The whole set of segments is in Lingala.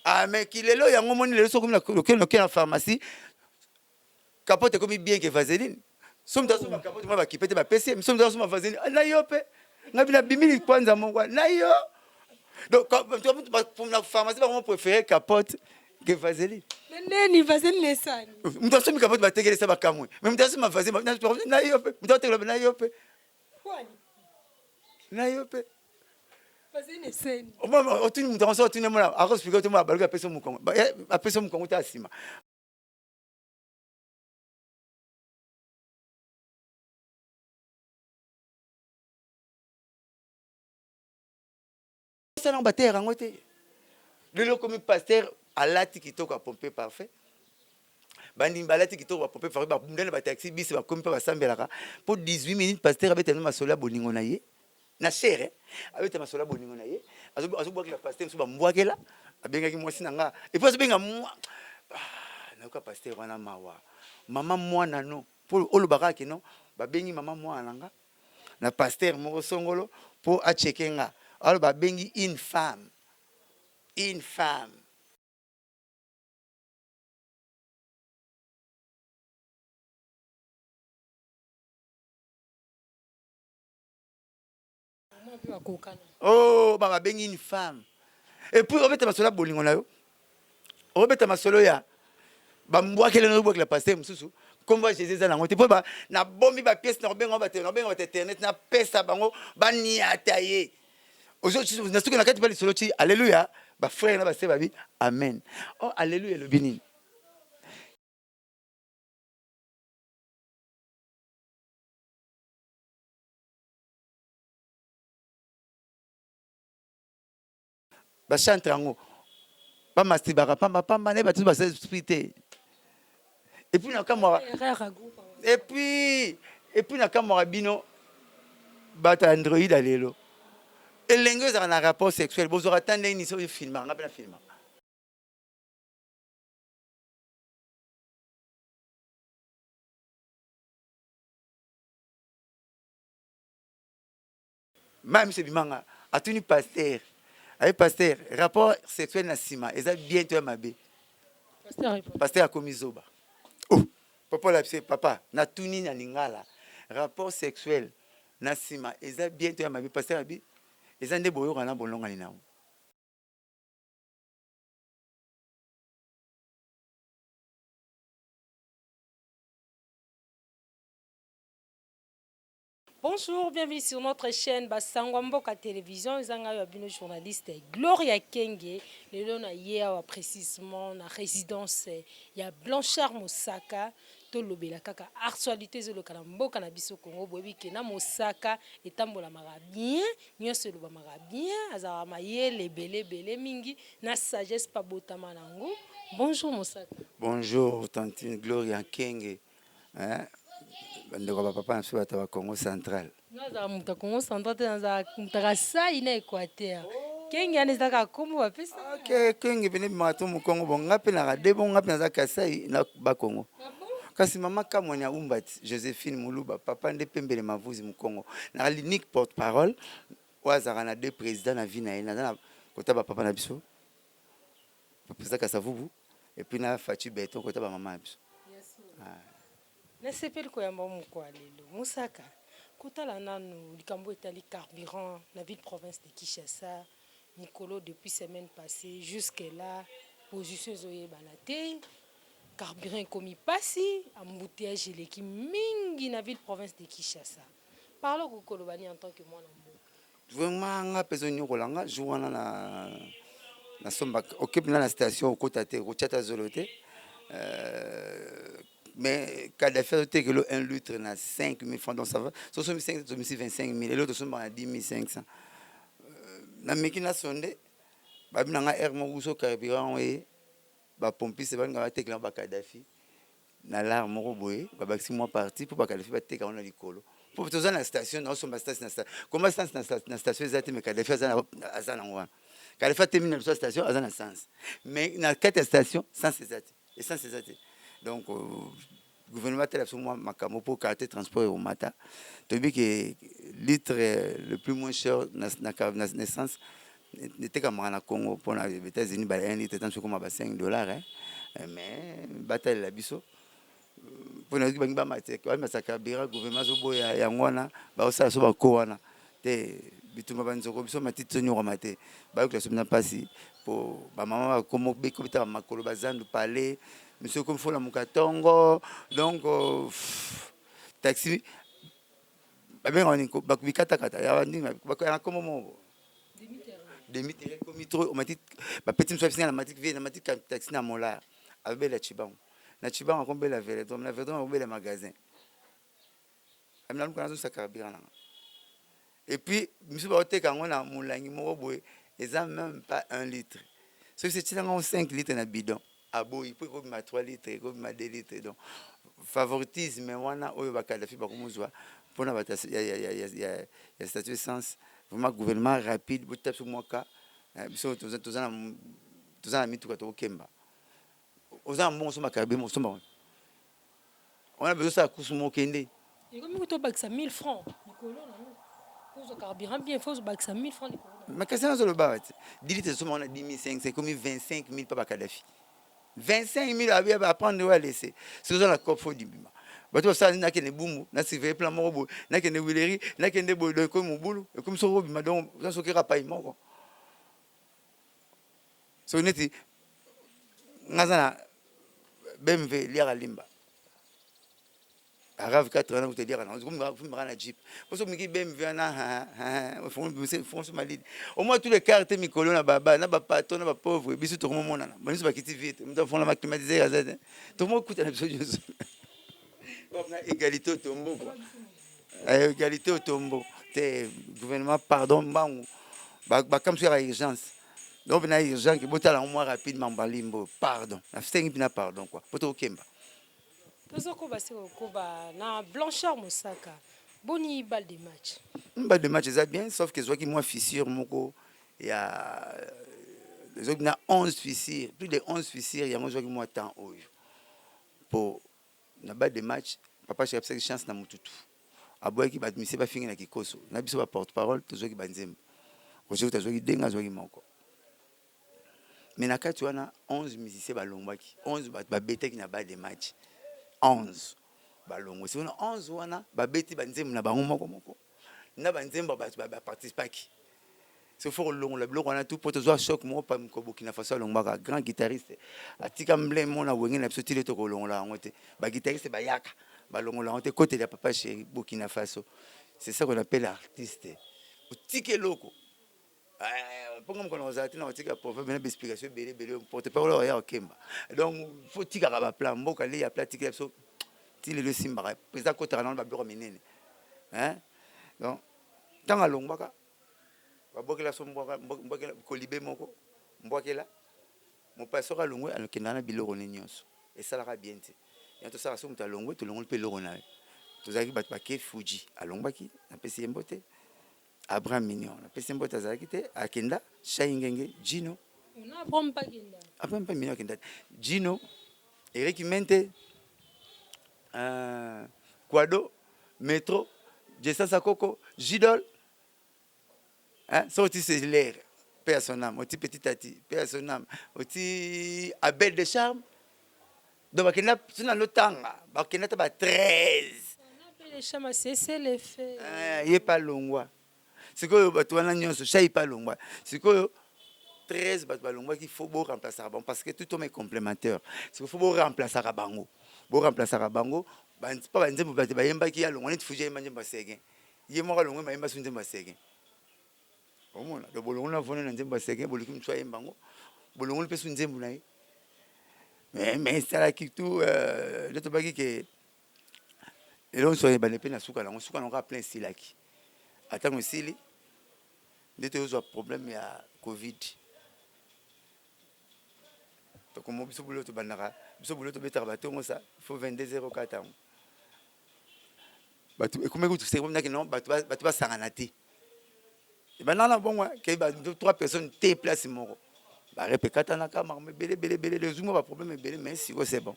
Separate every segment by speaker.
Speaker 1: Ah, mais qu'il est là, il y a un moment où il est là, comme la pharmacie, capote comme bien que vaseline. Somme dans ma capote, moi, qui pète ma PC, mais somme dans ma vaseline, na yope. Na bina bimili kwanza mongwa, na yo. Donc, pour la pharmacie, moi, préféré capote que vaseline.
Speaker 2: Nene vaseline les sani.
Speaker 1: Mutaso mi capote bateke les sabakamwe. Mais mutaso ma vaseline, na yope. Mutaso na yope.
Speaker 2: Kwani?
Speaker 1: Na yope.
Speaker 2: Vaseline sani.
Speaker 1: Moi, otuni mutaso otuni mona, arose pigo to mo abaluka peso mu Kongo. A peso mu Kongo ta sima. Ça n'a pas été rangoté. Le comme pasteur à lati qui toka pomper parfait. Bandi balati qui toka pomper parfait ba mundana ba taxi bis ba comme pas sambelaka pour 18 minutes pasteur avec tellement masola boningo na ye. Na chere avec tellement masola boningo na ye. Azo boire la pasteur so ba mbwakela abenga ki mwasi nanga. Et puis abenga moi na ka pasteur wana mawa. Mama mwana no pour olobaka ki non ba bengi mama mwana nanga. Na pasteur moko songolo pour a checker nga. Alors ba bengi une femme. Une femme. Oh, bah, bengi une femme. Et puis, on va mettre ma sola bolingo na yo. On va mettre ma solo ya. Bah, moi, quel est le la pasteur, moussou. Comme va Jésus dans la monte. Puis, bah, na bombi, bah, pièce, na bengo, bah, internet, na pesa, bango, bah, ni ataye. Aujourd'hui, na ce que na kati pas le solo, alléluia. Bah, frère, na bah, c'est babi. Amen. Oh, alléluia, le béni. Bah, chante en haut. Pas mastibara, pas ma, pas mané, bah, tout, bah, c'est spirité. Et puis, na kamora. Et puis, na kamora bino. Bata Android alelo. Et l'engue a un rapport sexuel. Vous aurez attendu une histoire de film. On a un film. Même si bimanga a tenu pasteur. Avec pasteur, rapport sexuel na sima. Et ça bientôt ma bé. Pasteur a commis zoba. Oh, papa la papa na tuni na lingala. Rapport sexuel na sima. Et ça bientôt ma bé. Pasteur a bi. Et ça ne boyo kana bolonga ni na.
Speaker 2: Bonjour, bienvenue sur notre chaîne Basangwamboka Télévision. Nous avons un journaliste Gloria Kenge. Le nom est précisément la résidence. Il y a Blanchard Mosaka. To lobela kaka actualité zo lokala mboka na biso Congo boyebi ke na Mosaka etambola maka bien nyonso loba maka bien azala mayele belé mingi na sagesse pa botama nango. Bonjour Mosaka.
Speaker 1: Bonjour tantine Gloria Kenge. Hein? Ndeko papa na so ata Congo central.
Speaker 2: Naza muta Congo central te naza mutaka sai na Équateur. Kenge anezaka kombo bapesa.
Speaker 1: OK, Kenge vene mato mu Congo bonga pe na rade bonga pe na Kasai na ba Congo. Kasi mama kamwani ya umbati Joséphine Muluba papa nde pembele mavuzi mu Congo. Na l'unique porte-parole wazaka na deux présidents na vie na ye na kota ba papa na biso. Président Kasavubu et puis na Fatou Beto kota ba mama biso.
Speaker 2: Nasepeli koyamba mukwa lelo Mosaka kotala nanu likambo etali carburant na ville province de Kinshasa Nicolo depuis semaine passée jusque là position zoyebana te carburant komi pasi embouteillage eleki mingi na ville province de Kinshasa parlo ko kolobani en tant que moi
Speaker 1: vraiment nga peso nyokola nga jour na somba occupe na station kota te ko chata zolote mais Kadhafi a été que le 1 litre na 5 000 francs donc ça va so 5 25 000 et l'autre sont à 10 500 na mekina sonde babi na nga air mo uso carburant et ba pompiste ba nga te kla ba Kadhafi na lar moko boye ba baxi moi parti pour ba Kadhafi ba te ka na likolo pour toza na station na so ba station comment station na station ezati mais Kadhafi azana ngwa Kadhafi te mina na station azana sens mais na 4 stations sans ezati et sans ezati donc gouvernement tel absolument makamo pour carte transport au matin tu dis que litre le plus moins cher na naissance netekamaka na Congo mpona États-Unis ba 1 litre tant sokoma ba $5 mais bataille la biso mpona bangi bamate bamasaka bira gouvernement azoboya yango wana baosala so bako wana te bituma banzoko biso matiti tonyokama te bayokela so bina mpasi po bamama bakomo bekobeta bamakolo bazandu pale monsieur komi fola mukatongo donc taxi babenga nini bakubikatakata ya bandinga bakoyana komo moko demi-terrain komi trop omati bapeti mosu babisinga na matiki vie na matiki taxi na molar abela chibango na chibango akombela veledrom na veledrom akombela magasin amina mukana azosaka bira nanga et puis misu baoteka yango na molangi moko boye eza même pas 1 litre soki setilanga 5 litres na bidon aboyi po ekobima 3 litres ekobima 2 litres donc favoritisme wana oyo bakadafi bakomozwa mpona bato ya statut essence vraiment gouvernement rapide botita biso mwaka biso toza na mituka tokokemba oza na mbongo somba karbe mosomba wana bezosala kusu mokende
Speaker 2: ekomi kotobakisa 1000 francs likolo nango pozo carburant bien faut bakisa 1000 francs likolo
Speaker 1: makasi nazoloba te 10 litres somba wana 10500 ekomi 25000 mpa bakadafi 25000 abi baprendre oyo alese soki oza na cope fo dibima bato basala nini nakende bumbu nasurveille plan moko boye nakende wileri nakende boye donc ekomi mobulu ekomi soki obima donc oza soki rapai moko soki neti ngaza na BMW liaka limba arabe 4 ans te liaka na fumaka na jeep poso miki BMW wana fonce malide au moins tous les cartes mikolo na baba na bapato na bapauvre biso tokomonana baniso bakiti vite muta fona ma climatiseur azate tomokuta na biso nyonso na égalité au tombeau égalité au tombeau te gouvernement pardon mbangu bakamso ya urgence donc na urgence ke botala moi rapidement balimbo pardon na sengi pina pardon quoi poto okemba
Speaker 2: tozokoba sekokoba na Blanchard Mosaka boni balle de match
Speaker 1: balle de match eza bien sauf que zwaki moi fissure moko ya zoki na 11 fissures plus de 11 fissures yango zwaki moi temps oyo po na balle de match papa chepsaki chance na mututu aboyaki bato misie bafingi na kikoso na biso baporte parole tozwaki banzembo ozoki tozwaki denga azwaki moko mais na kati wana 11 musiciens balongwaki 11 bato babetaki na balle de match 11 balongo sikoyo 11 wana babeti banzembo na bango moko moko na banzembo bato baparticipaki so faut kolongola biloko wana tout po tozwa choc moko pa Burkina Faso alongwaka grand guitariste atika mblème mona wenge na biso tile tokolongola yango te baguitariste bayaka balongola yango te côté ya papa chéri Burkina Faso c'est ça qu'on appelle artiste otike eloko mponga mokolo ozala te na otika proverbe na baexplication ebele porte parole oya okemba donc faut tikaka baplan mboka le ya pla tikela biso ti lelo esimbaka président kotaka nano babiloko minene donc ntango alongwaka babwakela so mbwakela kolibe moko mbwakela mopasi soki alongwe alokendaka na biloko ne nyonso esalaka bien te yango tosala so moto alongwe tolongoli mpe eloko na ye tozalaki bato bake fuji alongwaki napesi ye mbote Abraham Mignon napesi mbote azalaki te akenda Shai Ngenge Gino Abraham pa Mignon akenda Gino Eric Mente Kwado Metro Jessa Sakoko Gidol sorti c'est l'air paix à son âme oti petit tati paix à son âme oti Abel de Charme donc bakenda sina lotanga bakenda ta ba 13
Speaker 2: Abel de Charme c'est le fait
Speaker 1: ye pas longwa sikoyo bato wana nyonso Shai pas longwa sikoyo 13 bato balongwaki faut bo remplacer bango parce que tout homme est complémentaire sikoyo faut bo remplacer bango pa banzembo bato bayembaki alongwa neti fuji ayemba nzembo asege ye moko alongwe mayemba so nzembo asege omona do bolongo na vona na nzembo asege boliki mso ayemba ngo bolongo mpe so nzembo na ye mais esalaki tout nde tobaki ke elonso ayebane mpe na suka nango plein esilaki atango esili nde toyozwa problème ya covid tokomo biso bulo tobandaka biso bulo tobetaka batongo sa faut 22:04 yango bato ekomeki kutusekomnaki non bato basangana te ebanana bongo ke 3 personnes te place moko barepe katanaka makambo ebele ezungo baproblème ebele mais siko c'est bon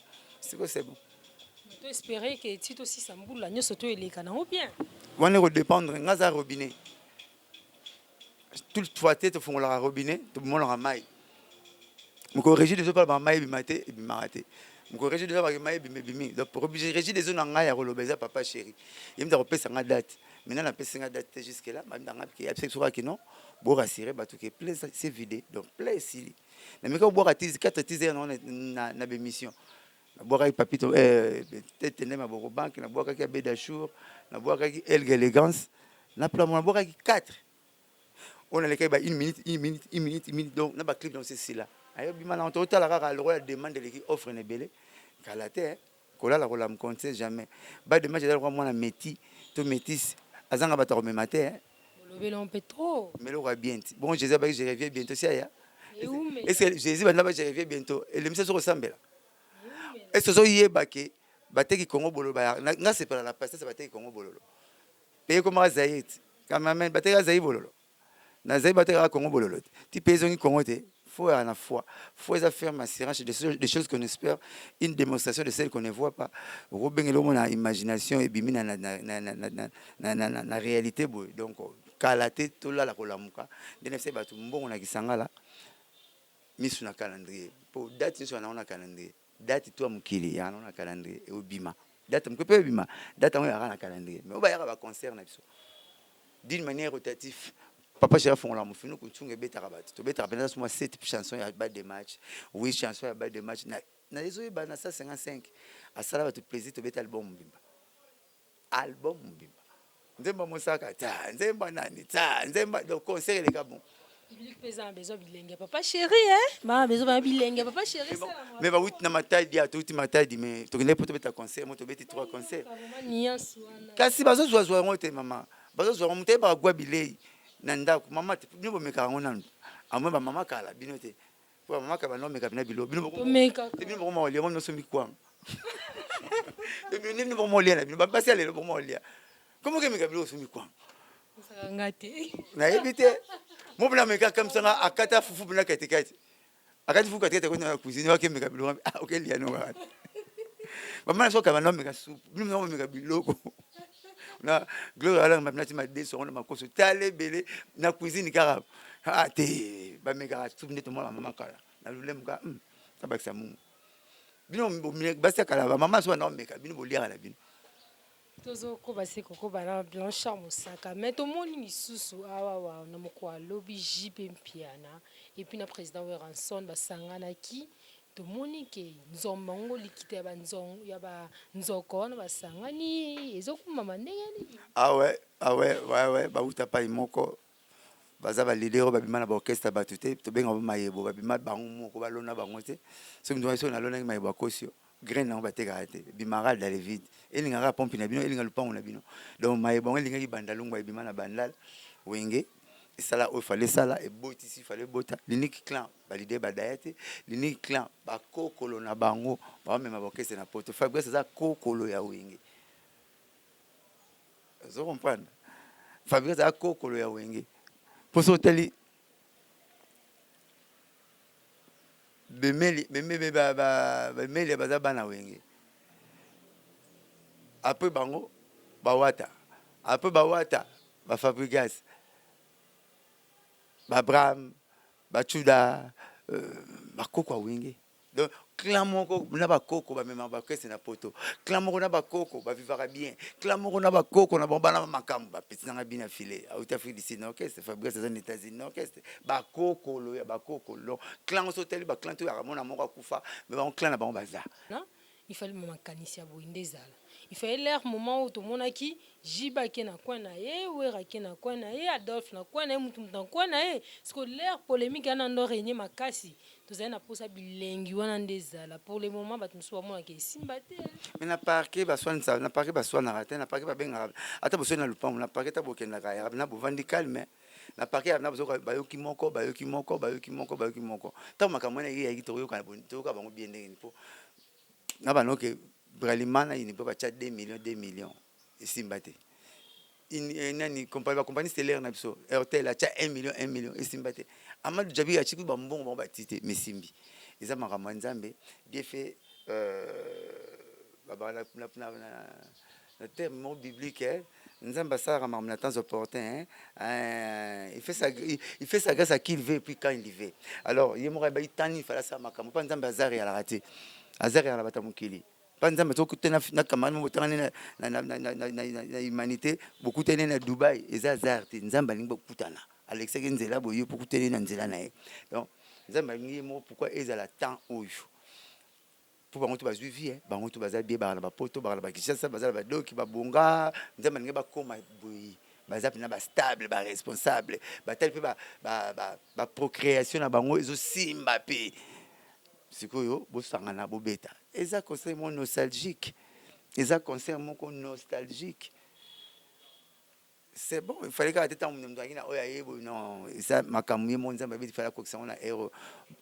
Speaker 2: to espérer que tito si sambula nyonso to eleka nango bien
Speaker 1: wana kodépendre nga za robinet toutefois tête au fond la robinet tout le monde en maille mon régime des pas maille bimaté et bimaraté mon régime des pas maille bimé donc pour régime des zones en gaille à relobeza papa chéri il me repère sa date maintenant la pèse sa date jusque là maintenant qui a sur qui non pour rassurer bah tout que plein c'est vidé donc plein ici na me ko boire à 4 tises na bémission na boire avec papito tête ne ma boko banque na boire avec Bédachour na boire avec Elgue élégance na plan na boire avec 4 on a les cas une minute donc na ba clip dans ceci là ayo bima na on tala kaka le roi demande l'équipe offre ne belé kalate kola la kola me compte jamais ba de match dans moi na métis to métis azanga ba to me matin
Speaker 2: le on peut trop
Speaker 1: mais le roi bien bon je reviens bientôt si ya est-ce que Jésus va je reviens bientôt et le monsieur se ressemble est-ce que so yeba ke bateki Congo bolo ba nga c'est pas la passe ça bateki Congo bolo paye comme Zaït quand même bateki Zaït bolo na Zaït bateki Congo bolo ti paye zongi Congo te faut à la fois faut faire assurance des choses qu'on espère une démonstration de celles qu'on ne voit pas robengelo mon imagination et bimina na réalité boy donc kalate to la kolamuka de nefse batu mbongo na kisangala misu na calendrier pour date sur na calendrier date toi mukili ya na calendrier et obima date mpepe obima date on ya na calendrier mais oba ya ba concert na biso d'une manière rotative papa j'ai fond la mufino kuntunge beta rabati to beta pendant moi 7 chansons ya bas de match 8 chansons ya bas de match na les oyo ba na 155 à ça va te plaisir to beta album mbimba nzemba mosaka ta nzemba nani ta nzemba donc concert les gars bon
Speaker 2: besoin bilenge papa chéri hein ma besoin bilenge papa chéri ça
Speaker 1: mais ba wit na matai dia to wit matai di mais to ne poto beta concert mo to beti 3 concerts kasi bazo zwa ngote mama bazo zwa ngote ba gwa bilei na ndako mama te bino bomeka ngo nanu amwe ba mama kala bino te po mama kala no meka bina bilo bino bomeka te bino bomo lia mo no so mikwang bino bomo lia na bino ba basi ale bomo lia comment que meka bilo so mikwang
Speaker 2: ça ngate
Speaker 1: na ebite mo bina meka comme ça akata fufu bina katikati akati fufu katikati ko na cuisine wa ke meka bilo ah ok lia no ga mama so ka no meka soup bino no meka biloko na gloire ala mabnati ma de songo ma koso tale belé na cuisine kara ah te ba meka soup ndeto mo la mama kala na lulem ka ça ba ça mu bino ba sa kala ba mama so na meka bino bolia la bino
Speaker 2: tozo ko ba se ko ba na Blanchard Mosaka mais to moni lisusu awa na moko lobby JP Mpiana et puis na président Weranson ba sangana ki to moni ke nzombango likite ba nzong ya ba nzoko na ba sangani ezokuma mandenge
Speaker 1: ah ouais ba uta pa imoko baza ba leader ba bimana ba orchestre ba tuté to benga ba mayebo ba bimana bango moko ba lona bango te so ndo so na lona mayebo akosio grain na ba teka te bimara dans les vides elinga ra pompe na bino elinga lupango na bino donc mayebo elinga ki bandalungu ba bimana bandal wenge et ça là il fallait ça là et boti ici fallait bota l'unique clan ba leader ba dayate l'unique clan ba kokolo na bango ba même ba orchestre na poto Fabrice ça kokolo ya wenge vous comprenez Fabrice ça kokolo ya wenge pour sauter bemeli baza bana wenge après bango bawata après bawata ba Fabrigas ba Bram ba Chuda ba koko wenge donc clan moko na ba koko ba mema ba kese na poto clan moko na ba koko ba vivra bien clan moko na ba koko na bomba na makambo ba petit na bien affilé à Afrique du Sud orchestre Fabrice aux États-Unis orchestre ba koko lo ya ba koko lo clan so teli ba clan to ya mona moko kufa mais ba clan na ba baza
Speaker 2: non il fallait makanisi ya boinde zala il fallait l'air moment où tout monde qui jiba qui na kwa na ye wera qui na kwa na ye Adolphe na kwa na ye mutu na kwa na ye parce que l'air polémique ana ndo régner makasi tozali na posa bilengi wana ndezala pour le moment bato mosusu bamona ke esimba te
Speaker 1: mais na parquet baswanisa na parquet baswanaka te na parquet babengaka ata bosoni na lupango na parquet ta bokendaka ya na bovandi calme na parquet na bozoka bayoki moko ntango makambo wana eyaki tokoyoka bango bien ndenge mpo na banoke bralimana ini mpo batya 2 millions esimba te nani compagnie stellaire na biso hotel atya 1 million esimba te Amadou Djabi achiki bambongo bango bati te mesimbi eza makambo ya nzambe bien fait na terme moko biblique Nzamba Sara m'a temps opportun. Il fait sa grâce à qui il veut et puis quand il veut. Alors, il m'aurait dit tant il fallait ça makamu. Pas Nzamba Zari à la raté. Azari à la batamukili. Pas Nzamba to kutena na kamanu mutana na humanité. Beaucoup tene na Dubaï. Eza Zarti. Nzamba lingbo kutana. Alexei Nzela boyo pour kutena na Nzela nae. Donc, Nzamba lingbo pourquoi eza la temps oyo. Pour bango to bazuvi bango to baza bien ba na ba poto ba na ba kishasa baza ba doki ba bonga nzamba ninge ba koma boyi baza pina ba stable ba responsable ba tel pe ba procréation na bango ezo simba pe sikoyo bo sangana bo beta eza concert mon nostalgique eza concert mon nostalgique. C'est bon, il fallait que tu non, ça ma camuye mon nzamba il fallait que ça on a héros.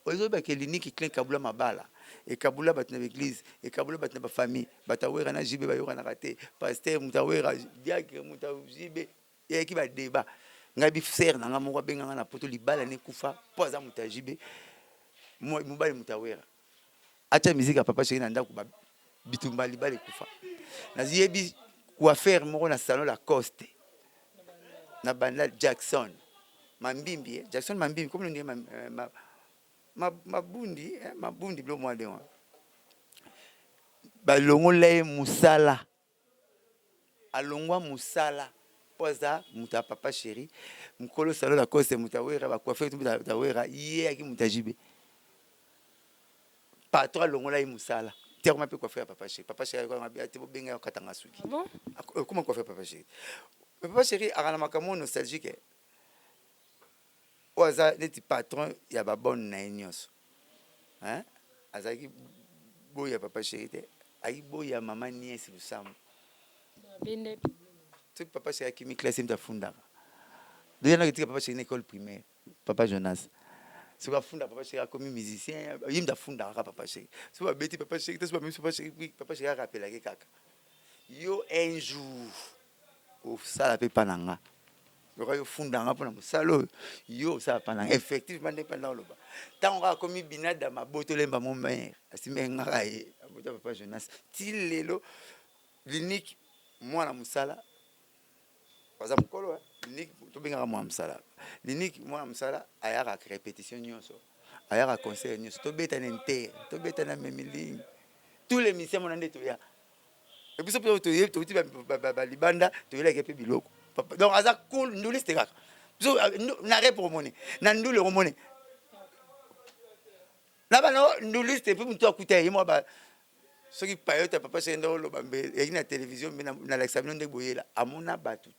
Speaker 1: Aujourd'hui que l'unique qui kabula mabala et kabula bat na église et kabula bat na famille, batawera na jibe ba yora na raté, pasteur mutawera diacre mutajibe et qui va débat. Ngabi frère na ngamo benga na poto libala ne kufa, poza mutajibe. Moi mubali mutawera. Acha musique papa chéri na ndako ba bitumba libala kufa. Na ziyebi quoi faire mo na salon la coste. Na banda Jackson Mambimbi Jackson Mambimbi comme on mabundi blo moi de moi balongo le musala alongwa musala poza muta papa chéri mukolo salo la cause mutawera ba coiffer tout mutawera yé aki mutajibe patron alongo la musala terme pe coiffer papa chéri ko mabia te benga katanga suki comment coiffer papa chéri. Papa chéri, à la macaron nostalgique. Au hasard, les patrons, il y a pas bonne naïnios. Hein? Azaki boya papa chéri, aïe boya maman nièce le sam. Tu papa chéri qui me classe me funda. Deux ans que papa chéri une école primaire, papa Jonas. Si vous funda papa chéri comme musicien, il me funda papa chéri. Si vous bêtez papa chéri, tu sais pas même papa chéri, papa chéri rappelle la kaka. Yo un jour. Ça la pas nanga yo fundanga pona musalo yo ça pas nanga effectivement dépendant loba tant on a commis binada maboto lemba mon mère asimenga kaye abota papa Jonas tilelo l'unique moi na musala par exemple kolo l'unique to benga moi musala l'unique moi na musala ayaka répétition nyonso ayaka concert nyonso to beta nente to beta na memiling tous les musiciens mon ande to ya. Et puis, tu as libanda, tu as peu biloko. Donc, ça cool, nous liste kaka. N'arrête pour monnaie. N'andou le monnaie. Là-bas, nous liste, puis tu as coûté. Moi, ceux qui payent, papa, c'est un drôle, il y a une télévision, mais dans l'examen de Boyela, à mon abattu.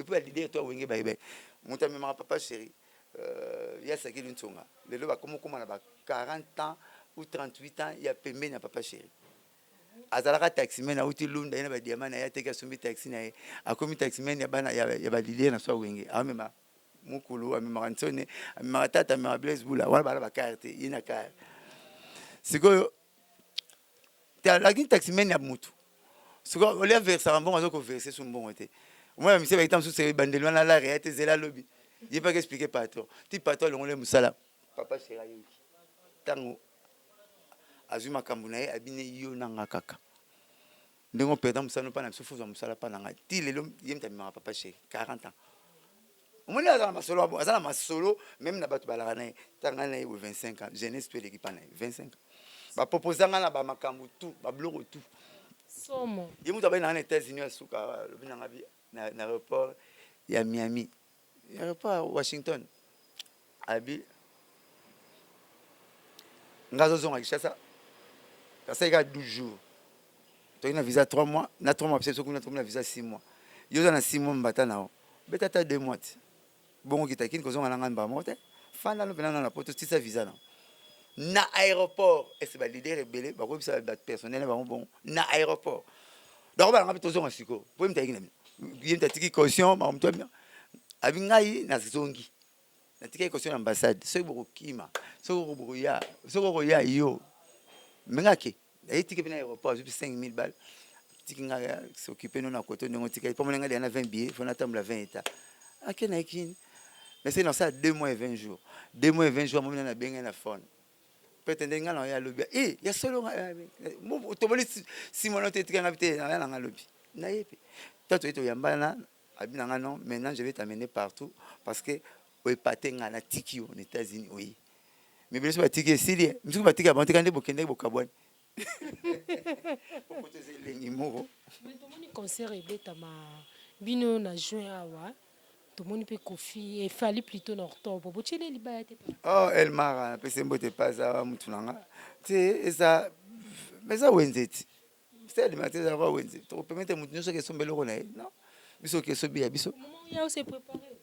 Speaker 1: Et puis, l'idée, toi, Wenge Baïbé. Mon ami, papa chéri, il y a ça qui est une songa. Le loba, comme on a 40 ans ou 38 ans, il y a payé à papa chéri. Azalaka taximen auti lunda ina ba diamana ya teka sumbi taxi na akomi taximen ya bana ya ba lider na so wenge amema mukulu amema kansone amema tata amema blaze bula wana bala ba carte ina car siko ta la kin taximen ya mutu siko ole versa bon azo ko verser sur bon été moi mi se ba itam su se bandelo na la réalité zela lobby il pas expliquer patron ti patron le ngole musala papa sera yoki tango azuma kambunaye abine yo nanga kaka ndingo perdant musala pa na sufuza musala pa nanga ti lelo yemta mi papa chez 40 ans omoni azala masolo même na batu balaka naye tanga naye 25 ans jeunesse to l'équipe naye 25 ans ba proposanga na ba makambu tout ba bloko tout
Speaker 2: somo
Speaker 1: yemu tabay na États-Unis asuka lobinanga bi na aéroport ya Miami aéroport Washington abi ngazo zonga kishasa. Ça y a 12 jours. Tu as une visa 3 mois. Na 3 mois, c'est une visa 6 mois. Il y a 6 mois, maintenant. Mais tu as 2 mois. Bon, qui t'a dit que tu as un an. Fan dans la porte, tu as visa. Na aéroport. Et c'est le leader rebelle. Bah, ça va personnel. Bon, na aéroport. Donc, on va ramener tout ça en sucre. Pour me dire, il y a une petite caution. Mais on me dit, Abingaï, na zongi. Na petite caution ambassade. C'est pour Kima. C'est pour Roya. C'est pour Roya, yo. Mengaki et ticket na aéroport juste 5000 balles ticket nga s'occuper nous na côté nous ticket pour moi nga na 20 billets faut attendre 20 états akena kin mais c'est dans ça 2 mois et 20 jours 2 mois et 20 jours moi na benga na phone peut-être nga na ya lobby ya solo mo to boli si mo no ticket nga bité na nga lobby na yepi tato ito yambana Abinanga non, maintenant je vais t'amener partout parce que au patenga na tiki aux États-Unis, oui. Mais bien sûr, la tiki est sérieux. Je suis tiki à banter quand bokende bokabouane. Pourquoi tu es les numéros?
Speaker 2: Mais tout le monde concert et bête ma bino na juin awa. Tout le monde peut Kofi et fallait plutôt en octobre. Vous avez les bails.
Speaker 1: Oh, elle m'a parce que je pas ça mutunanga. Tu sais ça mais ça Wednesday. C'est le matin ça va Wednesday. Tu peux mettre mutunyo so que son belo na non. Biso que so bia biso.
Speaker 2: Comment il y a aussi préparé?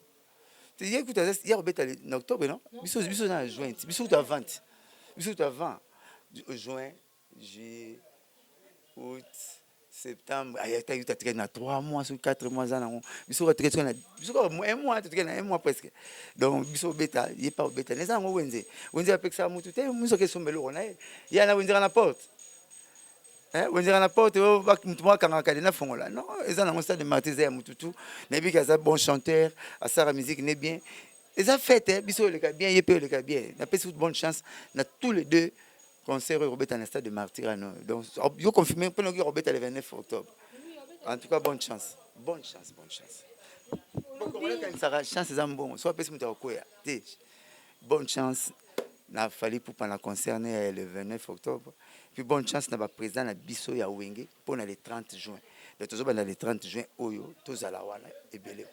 Speaker 1: Tu dis écoute, il y a bête en octobre non? Biso na juin. Biso tu as 20. Biso tu as 20. Juin, juillet, août, septembre, tu as traîné 3 mois, 4 mois, biso tu traîné un mois, tu traîné un mois presque. Donc, biso bêta, il n'est pas bêta. Les gens ont Wendy. Wendy a pris ça à mon tout. Nous qui sommes bello, il y a Wendy à la porte. Wendy à la porte, moi quand on a cadena fongola. Non, ils ont un stade de martyrs à Moutou. Nebi qui a bon chanteur, à sa musique n'est bien. Ils ont fait, biso le cas bien, il peut le cas bien. On a pas bonne chance, on a tous les deux. Concert Robert à stade de martyr. Donc, je confirme que Robert le 29 octobre. En tout cas, bonne chance. Bonne chance, bonne chance. Bonne chance. Il a fallu pour la concerner le 29 octobre. Puis bonne chance, il y a président de Bisso ya Wenge pour le 30 juin. Donc, tout le 30 juin, Oyo, tous à la Wana et Belé.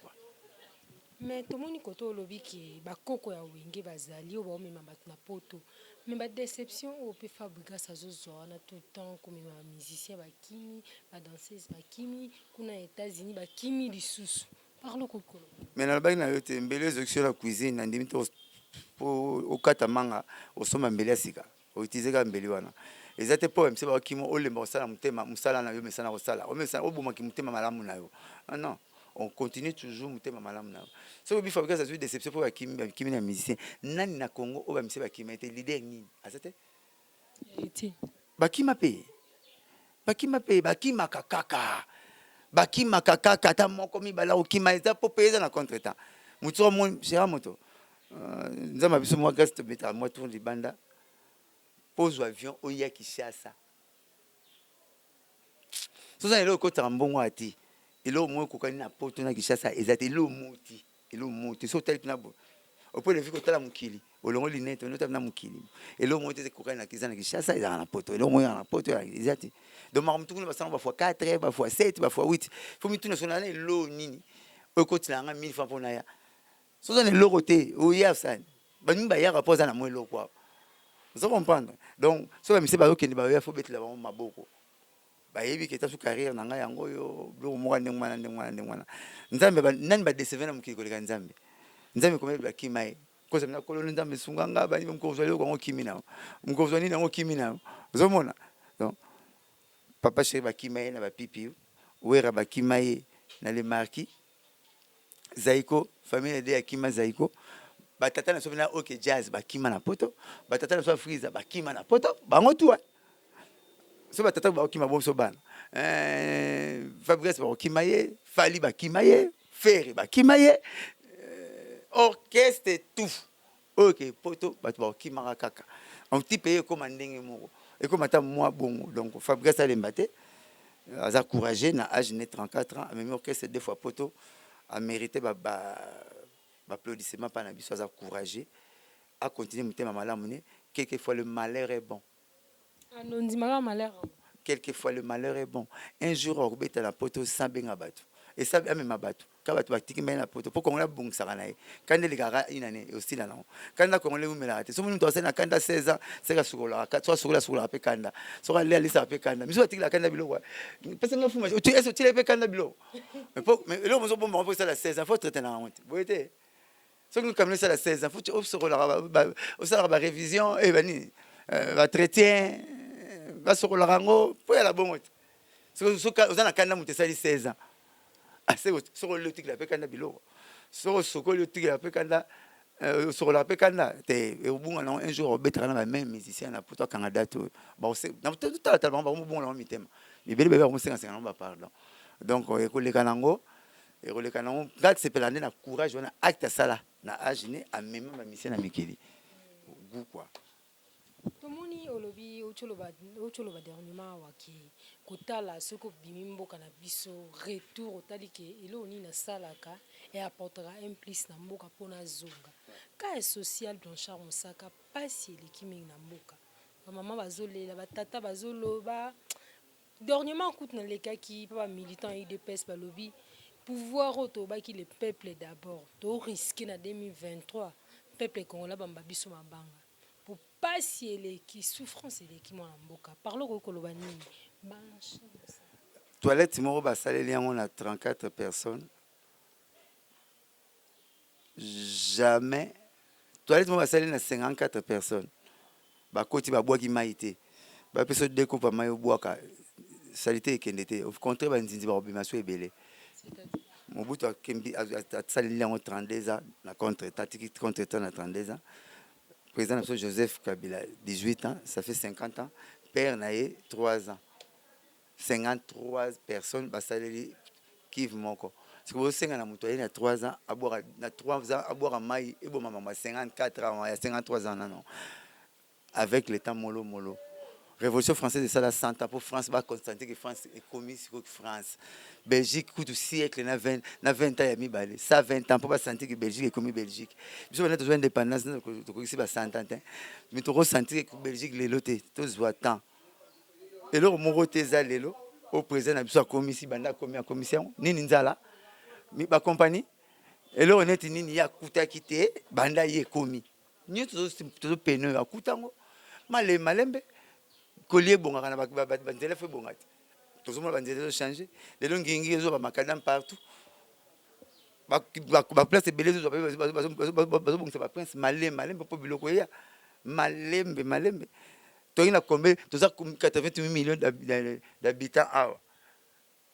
Speaker 2: Mais tout le monde koto lobi ki ba koko ya Wenge bazali o ba omema bat na poto. Mais ba déception au pe fabrica ça zo na tout le temps comme un musicien ba kimi, ba danseuse ba kimi, kuna États-Unis ba kimi lisusu. Parle koko.
Speaker 1: Mais na ba na yote mbele zo sur la cuisine na ndimi to pour au katamanga au soma mbele sika. O utiliser ka mbele wana. Ezate po mse ba kimo o lemba sala mutema musala na yo mesana osala. O mesana o boma ki mutema malamu na yo. Non. On continue toujours mutema malamu na. So bi fabrica ça déception pour kimi na musicien. Nani na Congo o ba mse ba kimi était leader ni. Azate?
Speaker 2: Héritier.
Speaker 1: Bakima pe. Bakima kakaka. Bakima kakaka ta moko mi bala o kima eza po peza na contretemps. Muto mo cher moto. Nzama biso mo grâce te beta moi tour libanda. Pose avion o ya Kinshasa. So ça elo ko tambongo ati. Elo mo ko kani na poto na Kinshasa ezate elo muti. Elo muti so tel na bo. Au point de vue que tu as mon kili, au long de l'inet, on a mon kili. Et l'homme monte des cocaïnes qui sont qui chassent, ils ont un poteau. Et l'homme a un poteau, ils ont. Donc, ma moutoune va s'en parfois 4, parfois 7, parfois 8. Il faut me tourner sur l'année, l'eau nini. Au côté, là, 1000 francs pour Naya. Ce sont les lorotés, où il y a ça. Ben, nous, il y a rapport à la moelle, quoi. Vous comprenez? Donc, ce que je sais pas, il faut mettre là-bas, ma boko. Bah, il y a qui est sous carrière, n'a rien, yo, bleu, moi, n'engwana. Nzambe, nan ba décevoir na mukiko le Nzambe. Nzambe comme ba kimai. Koza na koloni Nzambe sunganga ba ni mkozwali ko kimina. Mkozwani na kimina. Uzomona. Donc, papa chéri ba kimai na ba pipi. Wera ba kimai na le marquis. Zaiko, famille de Akima Zaiko. Batata na sobina OK jazz ba kima na poto. Batata na so freezer ba kima na poto. Bango tu. So batata ba kima bo so ban. Fabrice ba kima ye, Fali ba kima ye, Ferry ba kima ye. Orchestre tout. OK, poto ba kima kaka. Un petit pays comme ndenge moko. Et comme ata moi bon. Donc Fabrice a l'embate. Aza courageux na âge de 34 ans, même orchestre deux fois poto a mérité applaudissement par la biso, aza courageux à continuer mutema malamu. Quelquefois le malheur est bon. Quelquefois le malheur est bon. Un jour on rebête la poto sans benga batu. Et ça même ma batu. Quand batu batiki mais la poto pour qu'on la bon saranaye. Quand les gars une année aussi là non. Quand la qu'on les ou melate. So nous doit na kanda 16 ans, c'est la sugola, soit sugola pe kanda. Soit aller lisa pe kanda. Mais soit tikla kanda bilo wa. Parce que nous fuma. Tu es tu pe kanda bilo. Mais là on bon on peut ça la 16 ans, faut traiter na honte. Vous voyez. So nous comme ça la 16 ans, faut tu sugola au ça la révision et bani va traiter va sugola rango pour la bonne. So on a kanda mutesali 16 ans. C'est sur le tigre avec un bilo sur le tigre avec un sur la pekanda et au bout un jour on la même musicien là pour toi Canada tout bon c'est dans tout à bon là mitem mais bébé on sait on va parler donc les kanango et les kanango gars c'est pelande na courage on a acte ça là na aginer à même ma mission na mikili goût quoi
Speaker 2: Tomoni olobi ocholoba dernièrement waki kotala soko bimimboka na biso retour otali ke elo ni na salaka et apportera un plus na mboka pona zonga ka social Blanchard Mosaka pasi eleki mingi na mboka bamama bazolela batata bazoloba dernièrement koute na lekaki pa bamilitant idps balobi pouvoir otobaki le peuple d'abord to risqué na 2023 peuple congolais bamba biso mabanga pour pasi eleki souffrance eleki mwana mboka parlo kokoloba nini
Speaker 1: toilette moko basaleli yango na 34 personnes jamais toilette moko basaleli na 54 personnes bakoti babwaki mai te bapesa dekopa mai obwaka salite ekende te au contraire banzinzi bakobima so ebele mobutu asaleli yango 32 ans na contre-temps na 32 ans président national Joseph Kabila 18 ans ça fait 50 ans père naye 3 ans 53 personnes basaleli kive moko parce que bosenga na moto na 3 ans abwaka na 3 ans abwaka mai eboma mama 54 ans ya 53 ans non avec le temps molo Révolution française de ça la 100 ans pour France va constater que France est commis sur France Belgique coûte siècle na 20 ans ya mibale ça 20 ans pour pas sentir que Belgique est commis Belgique biso on a besoin d'indépendance to ici ba 100 ans mais to ressentir que Belgique les loté to zwa temps et loro moko teza lelo au président na biso commis ici banda commis en commission nini nzala mi ba compagnie et loro net nini ya kuta kité banda ye commis ni to peno akutango malembe collier bongaka na banzela fe bongati tozomona banzela zo changer lelo ngingi ezo ba makadam partout ba place ebele zo bazobongisa ba prince malembe po biloko ya malembe toki na combien toza 88 millions d'habitants awa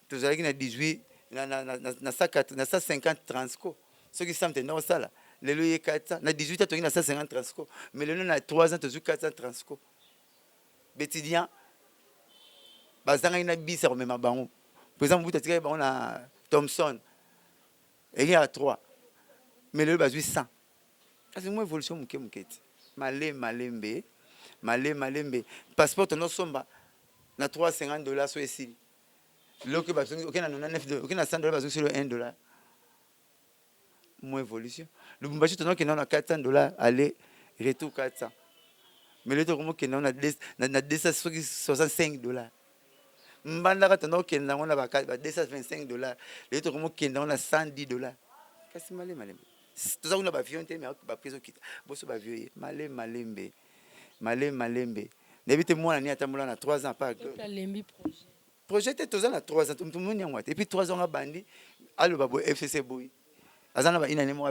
Speaker 1: tozalaki na 18 na 150 transco soki samte ndako sala lelo ye 400 na 18 ans toki na 150 transco mais lelo na 3 ans tozu 400 transco bétidian bazanga ina bisa komema bango par exemple buta tika bango na Thomson et il y a 3 mais le bazui 100 c'est moi évolution muketi malembe passeport no somba na $350 so ici le que bazungi okena 99 okena $100 bazungi sur le $1 moi évolution le bumbashi tono kena na $400 aller retour 400 mais le to comme kena na 265 mbanda tono kena na ba $225 le to comme kena na $110 kasi malembe toza kuna ba avion te mais ba prise okita boso ba avion malembe n'habite moi ni atambola na 3 ans pas projet te toza na 3 ans tout monde nyangwa et puis 3 ans a bandi allo babo FCC boy azana ba inane mo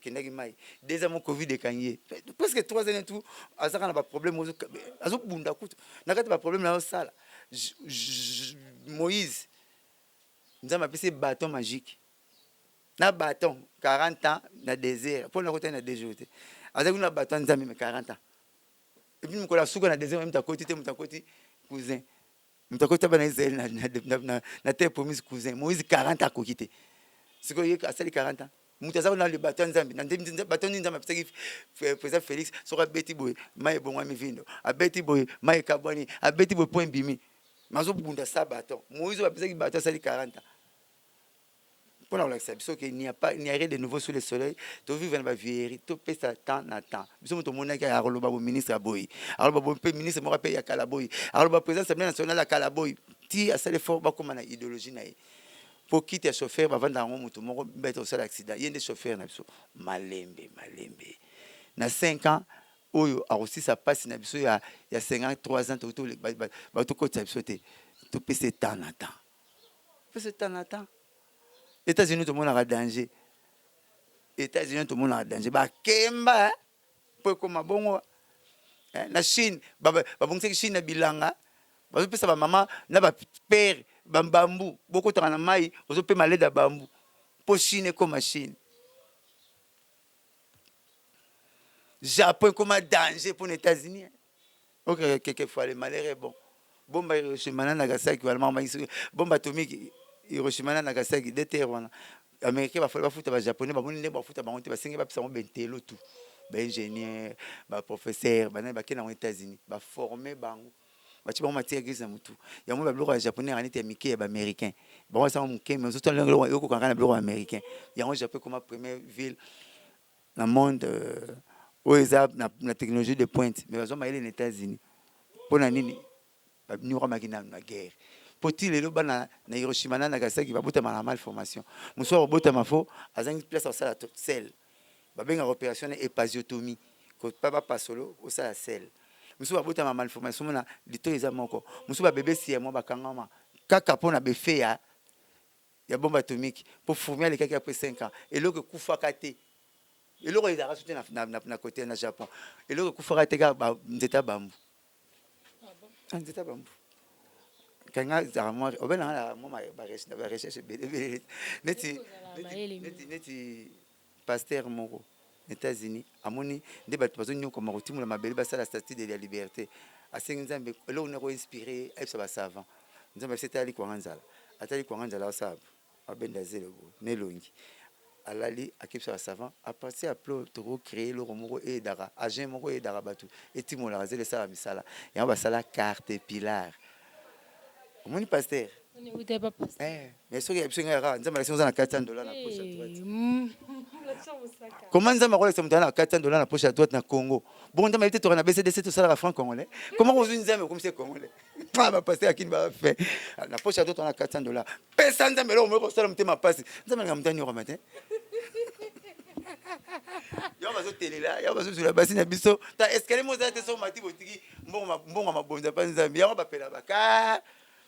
Speaker 1: kendaki mai 2 ans mon covid ekanye presque 3 ans et tout azaka na ba problème azo bunda kutu nakati ba problème na sala Moïse nzama pese bâton magique na bâton 40 ans na désert pour na côté na déjouté azaki na bâton nzambe mais 40 ans et puis mkola suka na désert même ta côté cousin mtakoti bana Israël na terre promise cousin Moïse 40 ans kokité c'est que il a 40 ans mutaza na le bâton nzambe na bâton nzambe parce que président Félix sera beti boy mai bongwa mivindo a beti boy mai kabwani a beti boy point bimi mazo bunda sa bâton Moïse va penser que bâton ça 40 ans pour la parce qu'il n'y a rien de nouveau sous le soleil to vivre dans la vieillerie to pesa temps na temps biso to mona ka aroloba bo ministre aboy aroloba bo ministre mo rappel ya kalaboy aroloba président assemblée nationale ya kalaboy ti asale fort ba comme na idéologie na pour quitter chauffeur ba vanda ngo mutu moko beto sala accident yende chauffeur na biso malembe na 5 ans oyo a aussi sa passe na biso ya 53 ans to ba to kota biso te to pesa temps na temps États-Unis tout le monde a danger. États-Unis tout le monde a danger. Ba kemba pour comme bongo. Na Chine, ba bongse Chine na bilanga. Ba pesa ba maman na ba père bambambu. Beaucoup de mai, ozo pe malade da bambu. Pour Chine comme Chine. Japon comme danger pour les États-Unis. OK, quelquefois le malheur est bon. Bomba Hiroshima Nagasaki wala bomba atomique Hiroshima na Nagasaki de terre wana américain va falloir futa ba japonais ba moni ba futa ba honte ba sengi ba pisa mo bentelo tout ingénieur, professeur, qui sont aux États-Unis, former bango. Tu vas matière église mutu. Il y a mon blog japonais en été miké américain. Bon ça mon ké mais surtout le blog américain. Il y a un Japon comme première ville dans le monde où ils ont la technologie de pointe. Mais ils ont les États-Unis. Pour nini nous ramagina na guerre. Pour-il les loba na Hiroshima na Nagasaki va botter ma malformation. Monsieur botter ma faux à une place au sala sel. Ba benga opération épasiotomie. Ko papa pas solo au sala sel. Monsieur va botter ma malformation na lito eza moko. Monsieur va bébé si moi ba kangama. Kaka pona be fait ya bombe atomique pour former les kaka après 5 ans. Et là que kufa kate. Et là ils a rajouté na côté na Japon. Et là que kufa kate ga nzeta bambu. Nzeta bambu. Quand moi recherche neti pasteur moko États-Unis amoni nde bato bazonyo koma kotimula mabele basala statue de la liberté asengi nzambe elo na ko inspirer ayebisa ba savant nzambe setali kwa nzala atali kwa nzala wasaba abenda zelo nelongi alali akipsa ba savant à partir aplo to créer le romoko et dara agent moko et dara batu etimola zele sala misala ya ba sala carte pilar. Mon pasteur. Mais ce qui est absolument rare, nous avons $400 dans la poche à droite. Comment nous avons $400 dans la poche à droite dans le Congo? Bon, nous avons été tourné à BCDC tout ça à franc congolais. Comment vous nous avons comme c'est congolais? Pas ma pasteur qui m'a fait. La poche à droite on a $400. Personne n'a jamais au ça me passe. Nous avons gagné au matin. Il y a un télé là, il y a un sur la bassine à biso. T'as escalé mon zate sur ma tibotiki. Bon ma bonne pas nous amis. On va appeler la baka.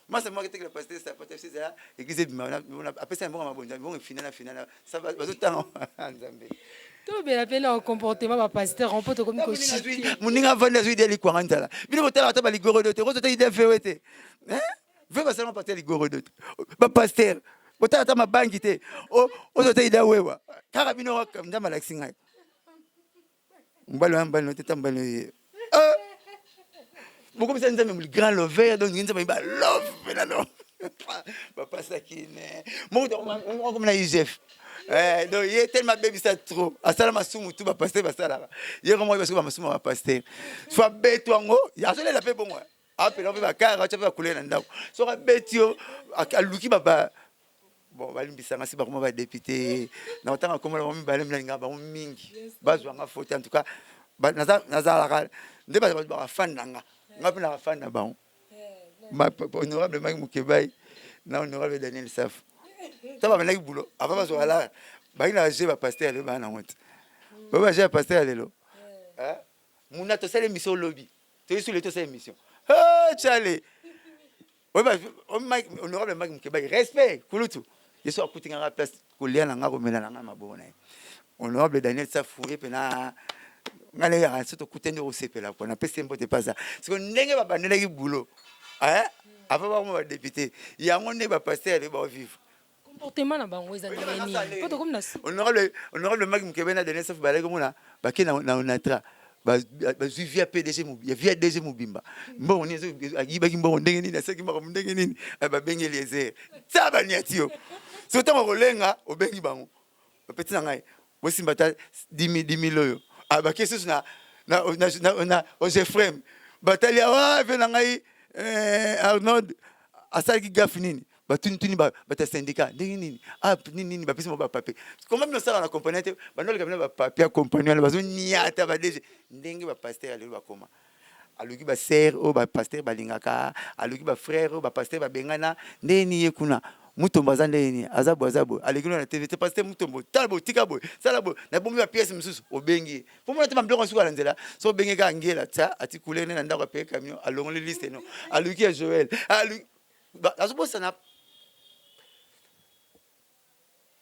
Speaker 1: Moi, c'est moi qui ai le pasteur, c'est pas c'est ça. Et qui c'est, on a appelé ça un bon bonne, bon final, ça va tout le temps.
Speaker 2: Tout bien appelé un comportement ma pasteur, on peut te comme cocher.
Speaker 1: Mon ninga vendre des idées quoi là. Bino botala ta ligoro de te, rose te idée fait hein? Veux pas seulement pasteur ligoro de. Ba pasteur. Botala ta ma banque te. Oh te idée wewa. Karabino comme ndama laxinga. Mbalo mbalo te tambalo. Beaucoup de gens me grand lover donc ils me love là non papa ça qui n'est moi comme na Joseph donc il est tellement baby ça trop asala masumu tout va passer ça là il comment parce que masumu va passer soit bête wango il a la paix pour moi après on va car tu vas couler dans ndako soit bête yo aluki baba bon balimbisa ngasi ba comment va député na otanga comme la mimi balem linga ba mingi bazwa nga faute en tout cas naza nde ba fan nanga ngapi na fan na ba honorable Mike Mukebai na honorable Daniel Saf taba ba na boulot avant ba zo ala ba ina je ba pasteur le ba na honte ba je pasteur lelo hein muna to sele mission lobby to sur le to sele mission chale oui ba Mike honorable Mike Mukebai respect kulutu yeso akutinga nga place kolia na nga komela na nga mabona honorable Daniel Saf foué pena ngale ya surtout kutende au sepela ko na pese mbote pas ça parce que ndenge ba bandela ki boulot hein avant ba mo député ya ngone ba pasteur ba vivre
Speaker 2: comportement na bango ezali nini poto comme na
Speaker 1: honorable Mike Mukebai na Daniel Saf ba leki mona ba ke na onatra ba via PDG mu ya via DG mubimba mbongo ni agiba ki mbongo ndenge nini asaki mbongo ndenge nini ba bengi les ça ba niatio surtout ko lenga obengi bango petit na ngai bosimba ta 10 000 oyo abaki susu na Ojefrem batalia wa vena ngai Arnold asaki gaf nini batuni bata syndicat ndenge nini nini bapesi mo ba papier comment nous ça na componente banol kamena ba papier compagnon bazo niata ba DG ndenge ba pasteur ali ba koma aluki ba sœur o ba pasteur balingaka aluki ba frère o ba pasteur ba bengana ndeni yekuna mutombo azandeni azabo alegino na TV te pasteur mutombo talbo tikabo salabo na bombi ba pièce mususu obengi pour moi te mambloko suka lanzela so bengi ka ngela ta atikule na ndako pe camion alongoli liste no aluki ya Joël aluki azubo sana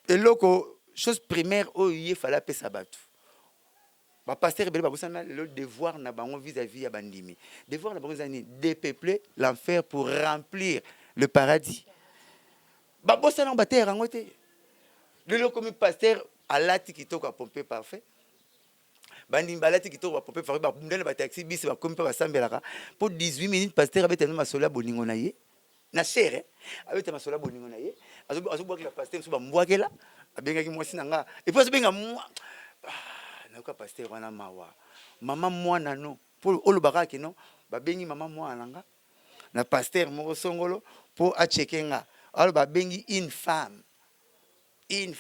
Speaker 1: eloko chose primaire o yé fala pe sabatu ba pasteur bele ba bosana le devoir na bango vis-à-vis ya bandimi devoir na bango zani dépeupler l'enfer pour remplir le paradis. Ba bossa na bater rango te lelo comme pasteur alati kitoko a pomper parfait bandi balati kitoko a pomper parfait ba ndele ba taxi bis ba comme ba sambelaka pour 18 minutes pasteur abeta no masola boningo na ye na chere abeta masola boningo na ye azo bwa la pasteur so ba mbwakela abenga ki mwasi nanga et puis azo benga moi nayoka pasteur wana mawa mama mwana no po olobaka ke no babengi mama mwana nga na pasteur moko songolo po acheke nga alors babengi une femme te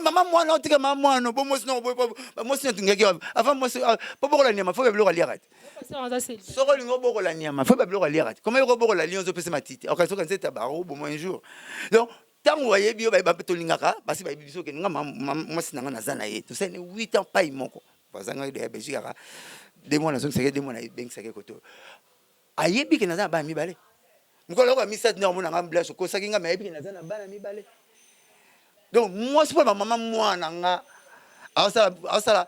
Speaker 1: mama mwana otika mama mwana bo mosi no mosi ntungeki avant mosi po bokola nyama fo babilo aliaka soko lingo bokola nyama fo babilo aliaka comment yoko bokola lion zo pese matiti okaso kan seta baro bo un jour donc tango wayebi yo ba tolingaka basi ba biso ke nga mosi nanga nazana ye to sene 8 ans pas moko bazanga de Belgique aka de mois na so seke de mois na bank seke koto ayebi ke nazana ba mi bale mukolo ko mi sat na mona ngam blaso ko sakinga mayebi ke nazana ba na mi bale. Donc moi c'est pas ma maman moi nanga asala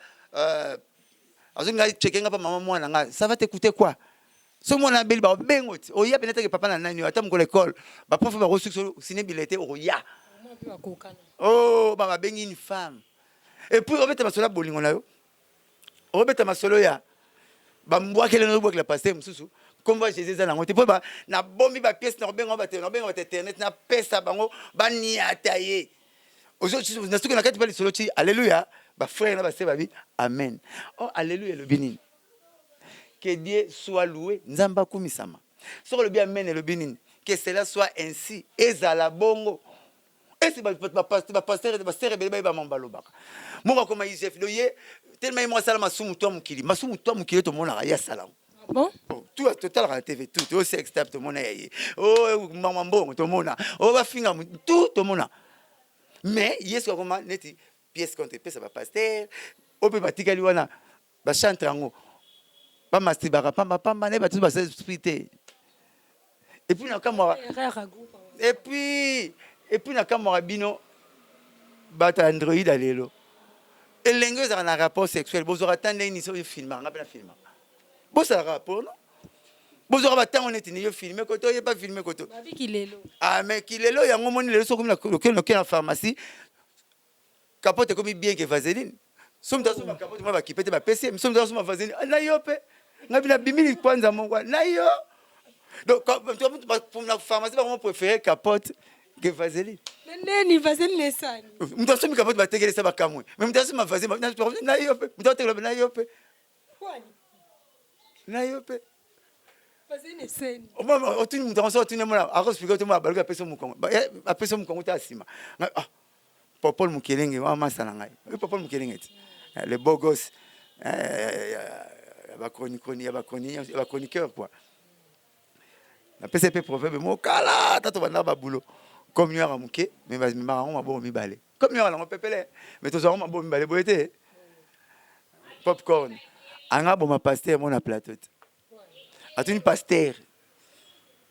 Speaker 1: azunga checkinga pa maman moi nanga ça va t'écouter quoi ce mon abel ba bengoti oya peut-être que papa na nani ata mko l'école ba prof ba reçu ciné billetté oya oh ba bengi une femme et puis obeta masolo bolingo na yo obeta masolo ya ba mbwakele no bwakela passer mususu comme va Jésus na ngote po ba na bombi ba pièce na bengo ba internet na pesa bango ba niataye. Aujourd'hui, nous sommes dans le solo alléluia, bah frère, bah c'est babi, amen. Oh alléluia le bénin. Que Dieu soit loué, nzamba kumisama. Sur le bien amen et le bénin, que cela soit ainsi. Ezala bongo. Et c'est pasteur rebelle ba mambalo baka. Moi comme Isef doye, tellement moi sala masumu toi mukili. Masumu toi mukili to mona ya salam.
Speaker 2: Bon,
Speaker 1: tout total à la TV tout au sex tap to mona yaye. Oh maman bon to mona. Oh ba finga tout to mona. Mais il y a ce qu'on a net pièce contre pièce va pasteur au peut batika liwana ba chante rango ba mastibara pamba ne ba tout ba spirité et puis na kamwa et puis na kamwa bino ba ta android alelo et lengue za na rapport sexuel bozo attendre ni so film nga na film bo ça rapport non bozo ba tant on est ni yo filmer koto ye pas filmer koto
Speaker 2: babi kilelo
Speaker 1: ah mais kilelo yango moni lelo so comme la pharmacie capote comme bien que vaseline somme dans ma capote moi ba kipete ba PC somme dans ma vaseline na yo pe ngabi na bimili kwanza mongo na yo donc pour la pharmacie ba préférer capote que vaseline
Speaker 2: nene vaseline nesani
Speaker 1: mto somme capote ba tegele sa ba kamwe mais mto somme vaseline na yo pe mto tegele na yo pe na yo pe
Speaker 2: vaseline seni
Speaker 1: o tuni mto so tuni mona a expliquer to ma baluka peso mukongo a peso mukongo ta sima Paul Mukelenge wa masana ngai Paul Mukelenge les beaux gosses ba chroniqueur quoi na PCP proverbe mo kala tato bana ba boulot comme yo ra muke mais ba marango mabo mi balé comme yo la pepele mais to zo mabo mi balé boyete popcorn anga bo ma pasteur mon na plateau atuni pasteur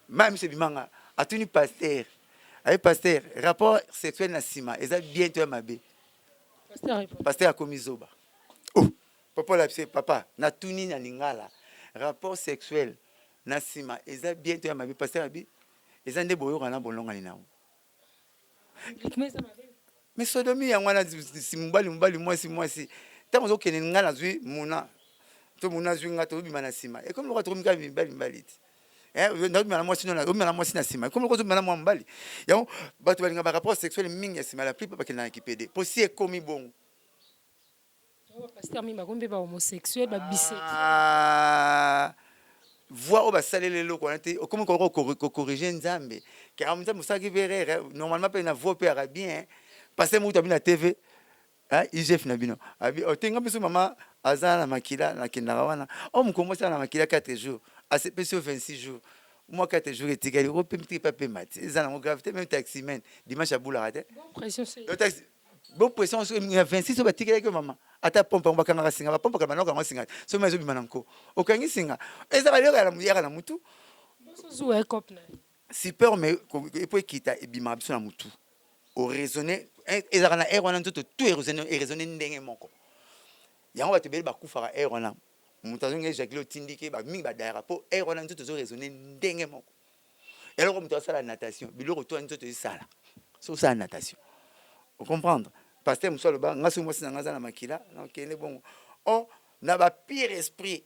Speaker 1: même c'est bimanga atuni pasteur ay pasteur rapport sexuel na sima eza bien to mabe pasteur akomizoba oh papa la papa na tuni na lingala rapport sexuel na sima eza bien to mabe pasteur abi eza nde boyo kana bolonga ni nawo mais sodomi ya mwana simbali mwasi tango zo kene ngala zwi muna to muna zwi ngato bima na sima et comme le retour mika mbali na mwasi na mwasi na sima comme le na mwambali yango bato balinga ba rapport sexuel mingi sima la plupart bakena kipede po si ekomi bon
Speaker 2: pasteur mi makombe ba homosexuel ba bisexuel
Speaker 1: voix au basalele loko na te comme ko corriger nzambe car nzambe saki verre normalement pe na voix pe arabien passer muta bina TV IGF na bino abi otenga biso mama azana makila na kinara wana o mkongo sana makila 4 jours à ce PCO 26 jours moi 4 jours et tigali o petit papier mat ezana ngo gravité même taxi men dimanche à boula raté bon pression sur 26 ba tigali que maman ata pompa ngba kanga singa ba pompa kana ngwa singa so mezo bimana nko okangi singa ezala lelo ya muyaka na mutu
Speaker 2: so zo ekop na
Speaker 1: super mais et pour quitter et bima biso na mutu au raisonner ezala na erreur na tout raisonner ndenge moko yango ba tebeli ba kufara erreur na mutazonge Jacques Tindike ba mingi ba daira po erreur na tout raisonner ndenge moko et alors comme tu as la natation biloko to nzoto sala so ça natation vous comprendre pasteur musolo ba ngaso mo sina ngaza na makila donc ene bon oh na ba pire esprit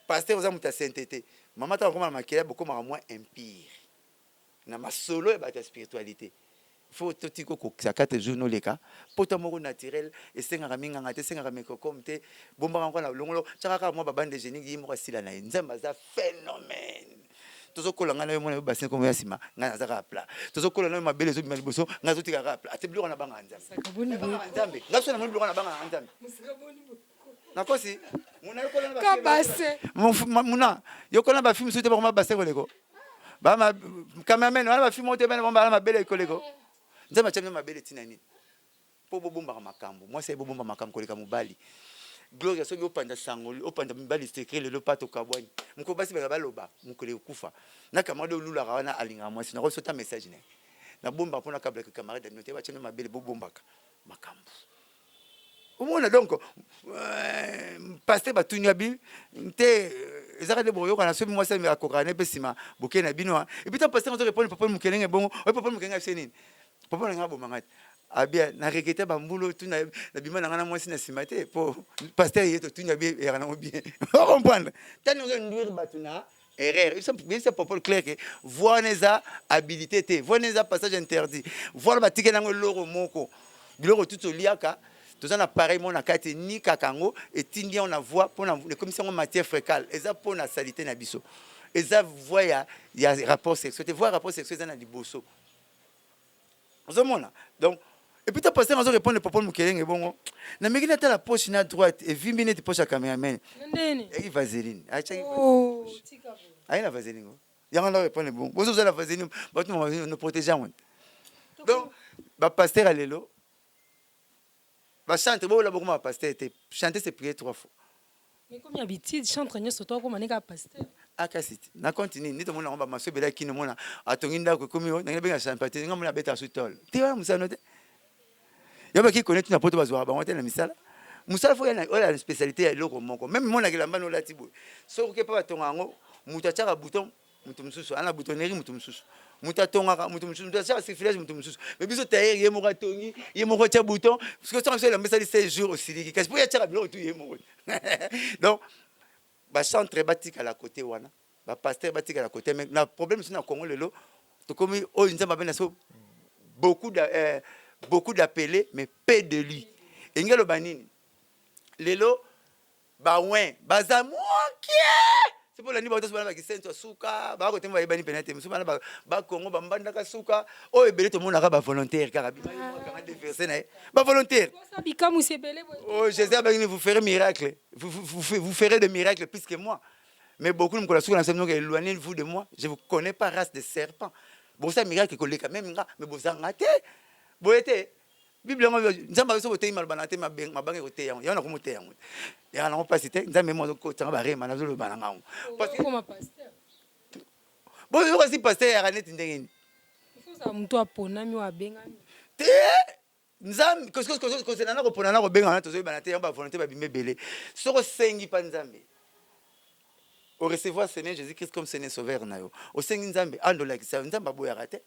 Speaker 1: pasteur oza muta sainteté maman ta koma na makila beaucoup moins impire na masolo et ba ta spiritualité faut totiko ko sa 4 jours no leka poto moko naturel et senga minga ngate senga meko komte bomba ngako na longolo chaka mo babande génie yi mo sila na nzamba za phénomène tozo kolanga na yo mona bassin comme yasima ngana za rapla tozo kolanga mabele zo bimali boso ngazo tika rapla ate biloko na banga nzambe ngaso na mo biloko na banga nzambe nakosi muna yo kolanga
Speaker 2: ka bassin
Speaker 1: muna yo kolanga ba film soute ba ma bassin koleko ba ma cameraman wana ba film ote bana ba mabele koleko nzamba chamna mabele tinani po bobomba makambo moi c'est bobomba makambo koleka mobali gloria soki opanda sango opanda mibali secret lelo pato kabwani mko basi ba baloba mukole kufa na kamade olula wana alinga mwasi na kosota message ne na bomba pona kabla ke camarade note ba chamna mabele bobombaka makambo omona donc pasteur batunya bi te ezaka de boyo kana sobi mwasi me akokane pesima bokena bino et puis ta pasteur on répond papa mukelenge bongo papa mukelenge senini papa nga bomanga abia na regete bambulo tu na bima na ngana mwasi na simate po pasteur yeto tu na bien era na bien comprendre tani on nduire batuna erreur ils sont bien c'est papa clair que voir neza habilité te voir neza passage interdit voir batike nango loro moko biloko tout liaka tous un appareil mon akati ni kakango et tindi on a voix pour les commissions en matière fécale eza pour la salité na biso eza voix il y a rapport sexuel te voir rapport sexuel na liboso ozomona donc et puis tu as passé à répondre le papa mukelenge bongo na mekina ta la poche na droite et vimbi net poche à cameraman
Speaker 2: ndeni
Speaker 1: et vaseline acha
Speaker 2: oh tika bo
Speaker 1: aïe la vaseline yanga na répondre bon vous avez la vaseline ba tu nous protéger moi donc ba pasteur à lelo ba chante bo la beaucoup ma pasteur était chanter c'est prier 3 fois
Speaker 2: mais comme habitude chante nyoso to ko manika pasteur
Speaker 1: akasiti na continue nito mona ngomba maso bela kino mona atonginda ko komi na benga champagne ngomona beta sutol te wa musano te yoba ki connaître na poto bazwa ba ngotela misala musala fo yana ola spécialité ya loko moko même mona kelamba no lati boy so ko pa batonga ngo muta chaka bouton mutu mususu ana boutonnerie mutu mususu muta tonga mutu mususu muta chaka sifflage mutu mususu mais biso tailleur ye moko tongi ye moko cha bouton parce que ça la message 16 jours aussi li kasi pour ya chaka bilo tout ye moko donc ba chantre batika la côté wana ba pasteur batika la côté mais le problème c'est na Congo lelo to komi o nzamba bena so beaucoup d'appelés mais peu de lui engelo banini lelo ba wen baza mokie c'est pour la ni ba to bana ki sento suka ba ko temba ibani penate musu bana ba Congo ba mbanda ka suka o ebele to mona ka ba volontaire car bi ka déverser na ba volontaire
Speaker 2: ça bikamu sebele
Speaker 1: oh Jésus ben vous ferez miracle vous ferez des miracles plus que moi mais beaucoup me connaissent sur l'enseignement éloignez-vous de moi je vous connais pas race de serpent bon ça miracle que les quand même mais vous en raté boete bible ngo nzamba so bote imal banate mabange ko te yango yana ko mote yango ya na pas cité nzambe mo ko tanga ba rema na zo lo bananga
Speaker 2: parce que comme pasteur
Speaker 1: bon yo kasi pasteur ya net ndengeni
Speaker 2: il faut ça mto aponami wa bengami
Speaker 1: te nzambe ko c'est na ko pona na ko benga na to zo banate yamba volonté ba bimé belé so ko sengi pa nzambe au recevoir Seigneur Jésus-Christ comme Seigneur sauveur na yo au sengi nzambe ando la kisa nzamba boya raté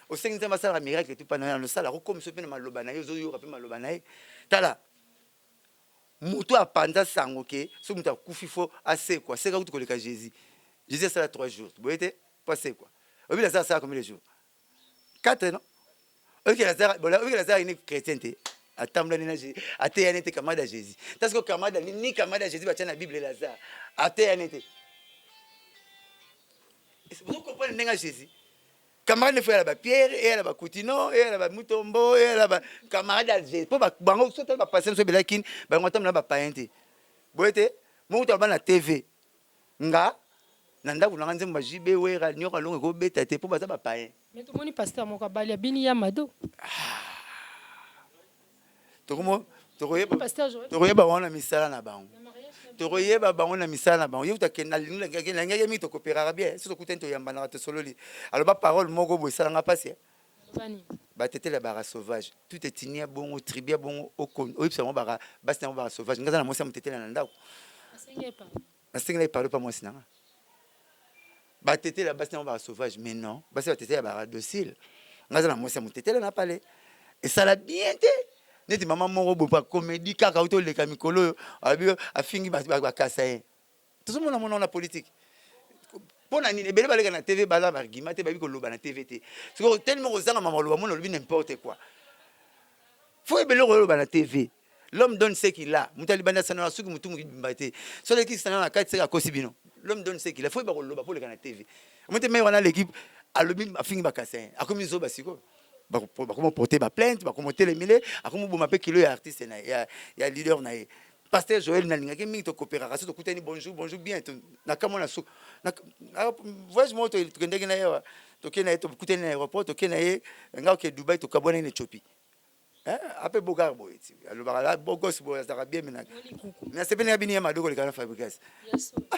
Speaker 1: au Seigneur nzamba sala miracle tout pas na sala ko comme so pe na maloba na yo zo yo pe maloba na ye tala mutu apanda sango ke so mutu akufi fo assez quoi c'est quand tu koleka Jésus Jésus ça 3 jours boyete passer quoi obi la ça combien de jours 4 non OK la ça bon là OK la ça une chrétienté atambla na Jésus ate ya nete kamada Jésus parce que kamada ni kamada Jésus ba tena Bible la ça ate ya nete vous comprenez nenga Jésus camarade frère là Pierre et là Coutino et là Mutombo et là camarade Jésus pour bango so ba passer so belakin ba ngotam na ba paente boyete mo to ba na TV nga nanda kuna nganze mbajibe wera nyoka longo ko beta te pour ba za ba paen
Speaker 2: mais to moni pasteur moko bali bini ya mado
Speaker 1: to komo to koyeba
Speaker 2: pasteur Joël
Speaker 1: to koyeba wana misala na bango to koyeba bango na misala na bango yuta kena linga ngenge mi to coopérer bien so to kutento yamba na to sololi alors ba parole moko bo sala nga passer
Speaker 2: bani
Speaker 1: ba tete la bara sauvage tout est tinia bongo tribia bongo okon oyipsa mo bara basi na bara sauvage ngaza na mosa mutete na ndako asenga parle pas moi sinanga ba tete la basi na bara sauvage mais non basi ba tete la bara docile ngaza na mosa mutete na palais et ça la bien té neti maman moko bo pa comédie kaka auto le kamikolo abi afingi ba kasa tout le monde na politique Pour la nini, belé balé na TV bala bargima te babi ko loba na TV te. C'est tellement aux gens maman loba mon lobi n'importe quoi. Faut belé loba na TV. L'homme donne ce qu'il a. Mutali banda sana suki mutu mbate. So le qui sana na kati seka kosibino. L'homme donne ce qu'il a. Faut ba loba pour le na TV. Mutu me wana l'équipe alobi afingi bakassin. Akomi zo basiko. Ba comment porter ba plainte, ba comment télémilé, akomo bo mape kilo ya artiste na ya leader na ye. Pasteur Joël Nalinga, qui m'a dit coopération, tu écoutes bonjour, bonjour bien, na kamona sou, na voyage moi tu kende na yo, tu kende tu écoutes na aéroport, tu kende nga ok Dubaï, tu kabona na Éthiopie, après bogar boy, alors bah bogos boy, ça va bien maintenant, mais c'est bien bien ma dogo le canal Fabrikas,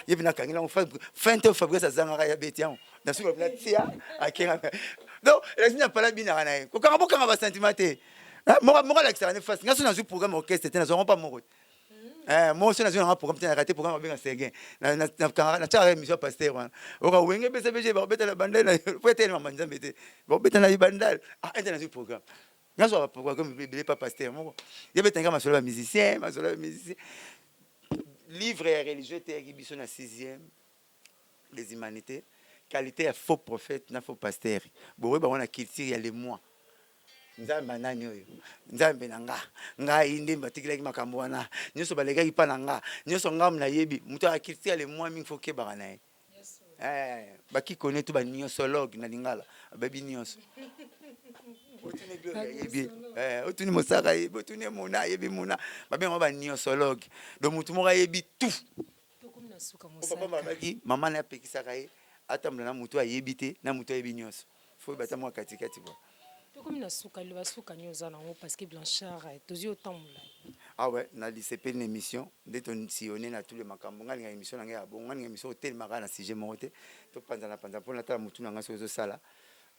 Speaker 1: il vient kangela on fin de Fabrikas zanga ya betian, na sou la tia, à kenga, donc la signe pas la bien na na, ko kanga boka ba sentimenté, moi la que ça ne fasse, nga sou na un programme orchestre, c'était na zo pas mort. Moi aussi, je suis un programme qui a raté programme avec un Séguin. Na émission pasteur. On a oué BCBG, on a la bandale, faut être un mandat, on a la bandale. Ah, un programme. Je suis un programme qui n'est pas pasteur. Il y a un gars, musicien, musicien. Livre et religieux, qui sont à 6e, les humanités. Qualité à faux prophète, na faux pasteur. Bon, on a culture, il y a les mois. Nzambe nani oyo nzambe nanga nga inde batikilaki makambo wana nyoso balekaki pa nanga nyoso ngam na yebi muto akirtia le moi mingi foke bakana baki connaît tout ba nyosologue na lingala babi nyoso otune gloire yebi otune mosaka yebi otune mona yebi mona babi ba nyosologue donc mutu mo yebi tout papa babaki mama na pekisaka ye atamla na mutu ayebi te na mutu ayebi nyoso faut bata mo katikati bo.
Speaker 2: Comme na suka le basuka nyoza nango parce que Blanchard tozi autant moula.
Speaker 1: Ah ouais, na l'ICP une émission dès ton sillonné na tous les makambo ngani nga émission nga bon ngani émission tel maka na sujet monté to panza na panza pour na tala mutu nga so sala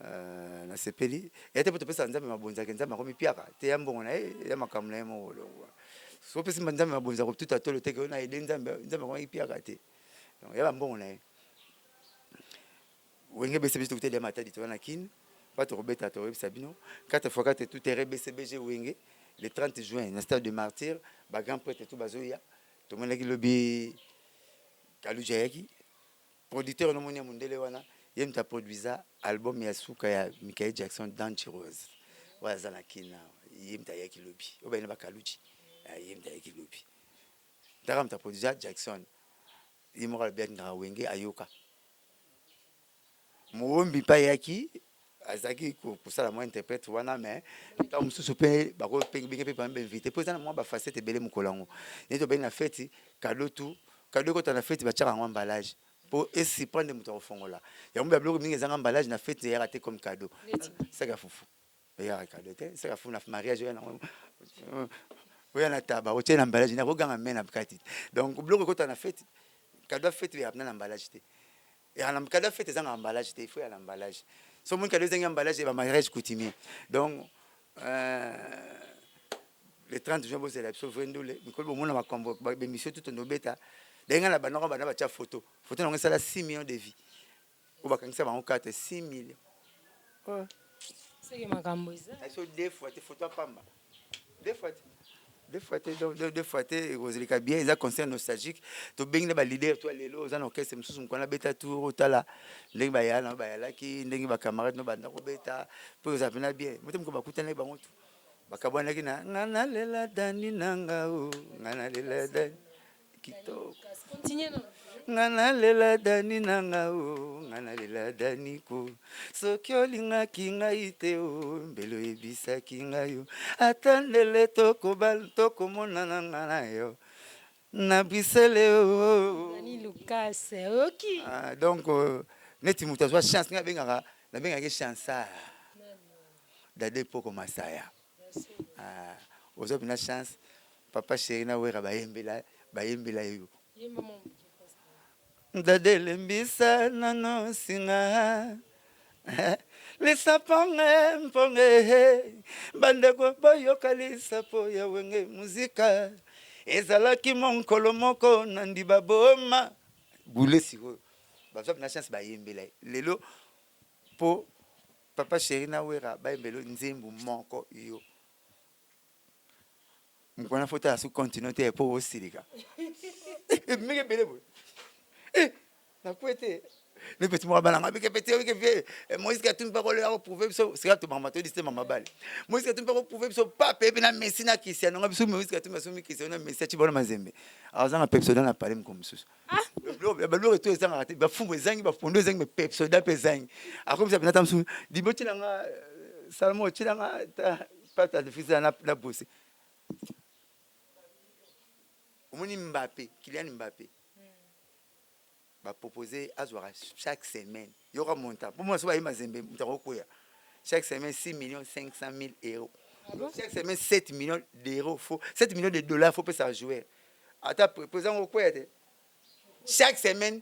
Speaker 1: na sepeli et te pesa nzambe mabonza ke nzambe komi piaka te ya mbongo na ya makambo na mo so pesa nzambe mabonza ko tout à tout le te ke na ede nzambe komi piaka te donc ya mbongo na wenge bese bese tout te de matadi to na kin pas trop bête à toi Sabino 4x4 tout est BCBG Wenge le 30 juin dans stade de martyr ba grand prêtre tout bazoya to mona ki lobi Kalujayaki producteur no monia mundele wana yem ta produisa album ya suka ya Michael Jackson Dangerous waza na kina yem ta yaki lobi oba ba Kaluji yem ta yaki lobi taram ta produisa Jackson yem ra bien na Wenge ayoka Mwombi pa yaki azaki kusala mo interprète wana mais tant mususu pe ba ko pe binge pe pa invité pour ça moi ba facette belé mukolango ni to ben na fête cadeau ko ta na fête ba tchaka emballage pour essayer prendre muto ofongola ya mbe bloko mingi zanga emballage na fête ya raté comme cadeau ça ga fufu ya cadeau te ça ga fufu na mariage ya na oya na taba o tena emballage na ko ganga mena bukati donc bloko ko ta na fête cadeau fête ya na emballage te et na cadeau fête zanga emballage te il faut ya l'emballage. So mon cadeau c'est un emballage et un mariage coutumier. Donc le 30 juin c'est la sauvendo le Nicole Bomona ma combo émission tout en bêta. Denga la banora bana ba photo. Photo na ngisa la 6 millions de vies. Ko ba kangisa ba 4 6 millions. Oh.
Speaker 2: C'est que ma combo ça.
Speaker 1: So deux fois tes photos pamba. Deux fois tes Roselika bien ils a concert nostalgique. To bengi ba leader toi lelo za na orchestre msusu mkwana beta tour otala. Ndenge ba yala ki ndenge ba camarade no banda ko beta pour ça pena bien. Mutem ko ba kutana ba ngotu. Bakabwana kina ngana lela dani nanga o ngana lela dani kito.
Speaker 2: Continue non.
Speaker 1: Ngana lela dani nanga o ngana lela dani ko soki olinga kinga ite o mbelo ebisa kinga yo atandele toko bal toko mona ngana yo na bisele o
Speaker 2: Nani Lucas OK.
Speaker 1: Donc neti mutu azwa chance nga bengaka na bengaka chance dade poko masaya ozo bina chance papa chéri na wera bayembela yo dade lembisa nano singa lisaponge mponge bandeko boyoka lisapo ya wenge muzika ezalaki monkolo moko na ndiba boma bule siko bazo bina chance bayembela lelo po papa chéri na wera bayembelo nzembu moko yo mkwana fota su continuer po osilika mege belebo na kwete ne petit moi balanga bike petit bike vie Moïse Katumbi pas le prouver c'est que tu maman te dit c'est maman bal Moïse Katumbi pas prouver so pas pepe na Messi na Cristiano nga biso Moïse Katumbi so mi Cristiano na Messi ti bona mazembe alors ça Pepsoda na parler comme ça ba lo to ezanga raté ba fumo ezangi ba fondo ezangi Pepsoda pezangi akomi ça penata msu diboti na nga Salmo ti na nga pata de fils na bossé omoni Mbappé Kylian Mbappé va proposer à chaque semaine. Il y aura un montant. Pour moi, chaque semaine, 6 500 000 euros. Chaque semaine, 7 millions d'euros. 7 millions de dollars, il faut que ça joue. Attends, présent quoi? Chaque semaine,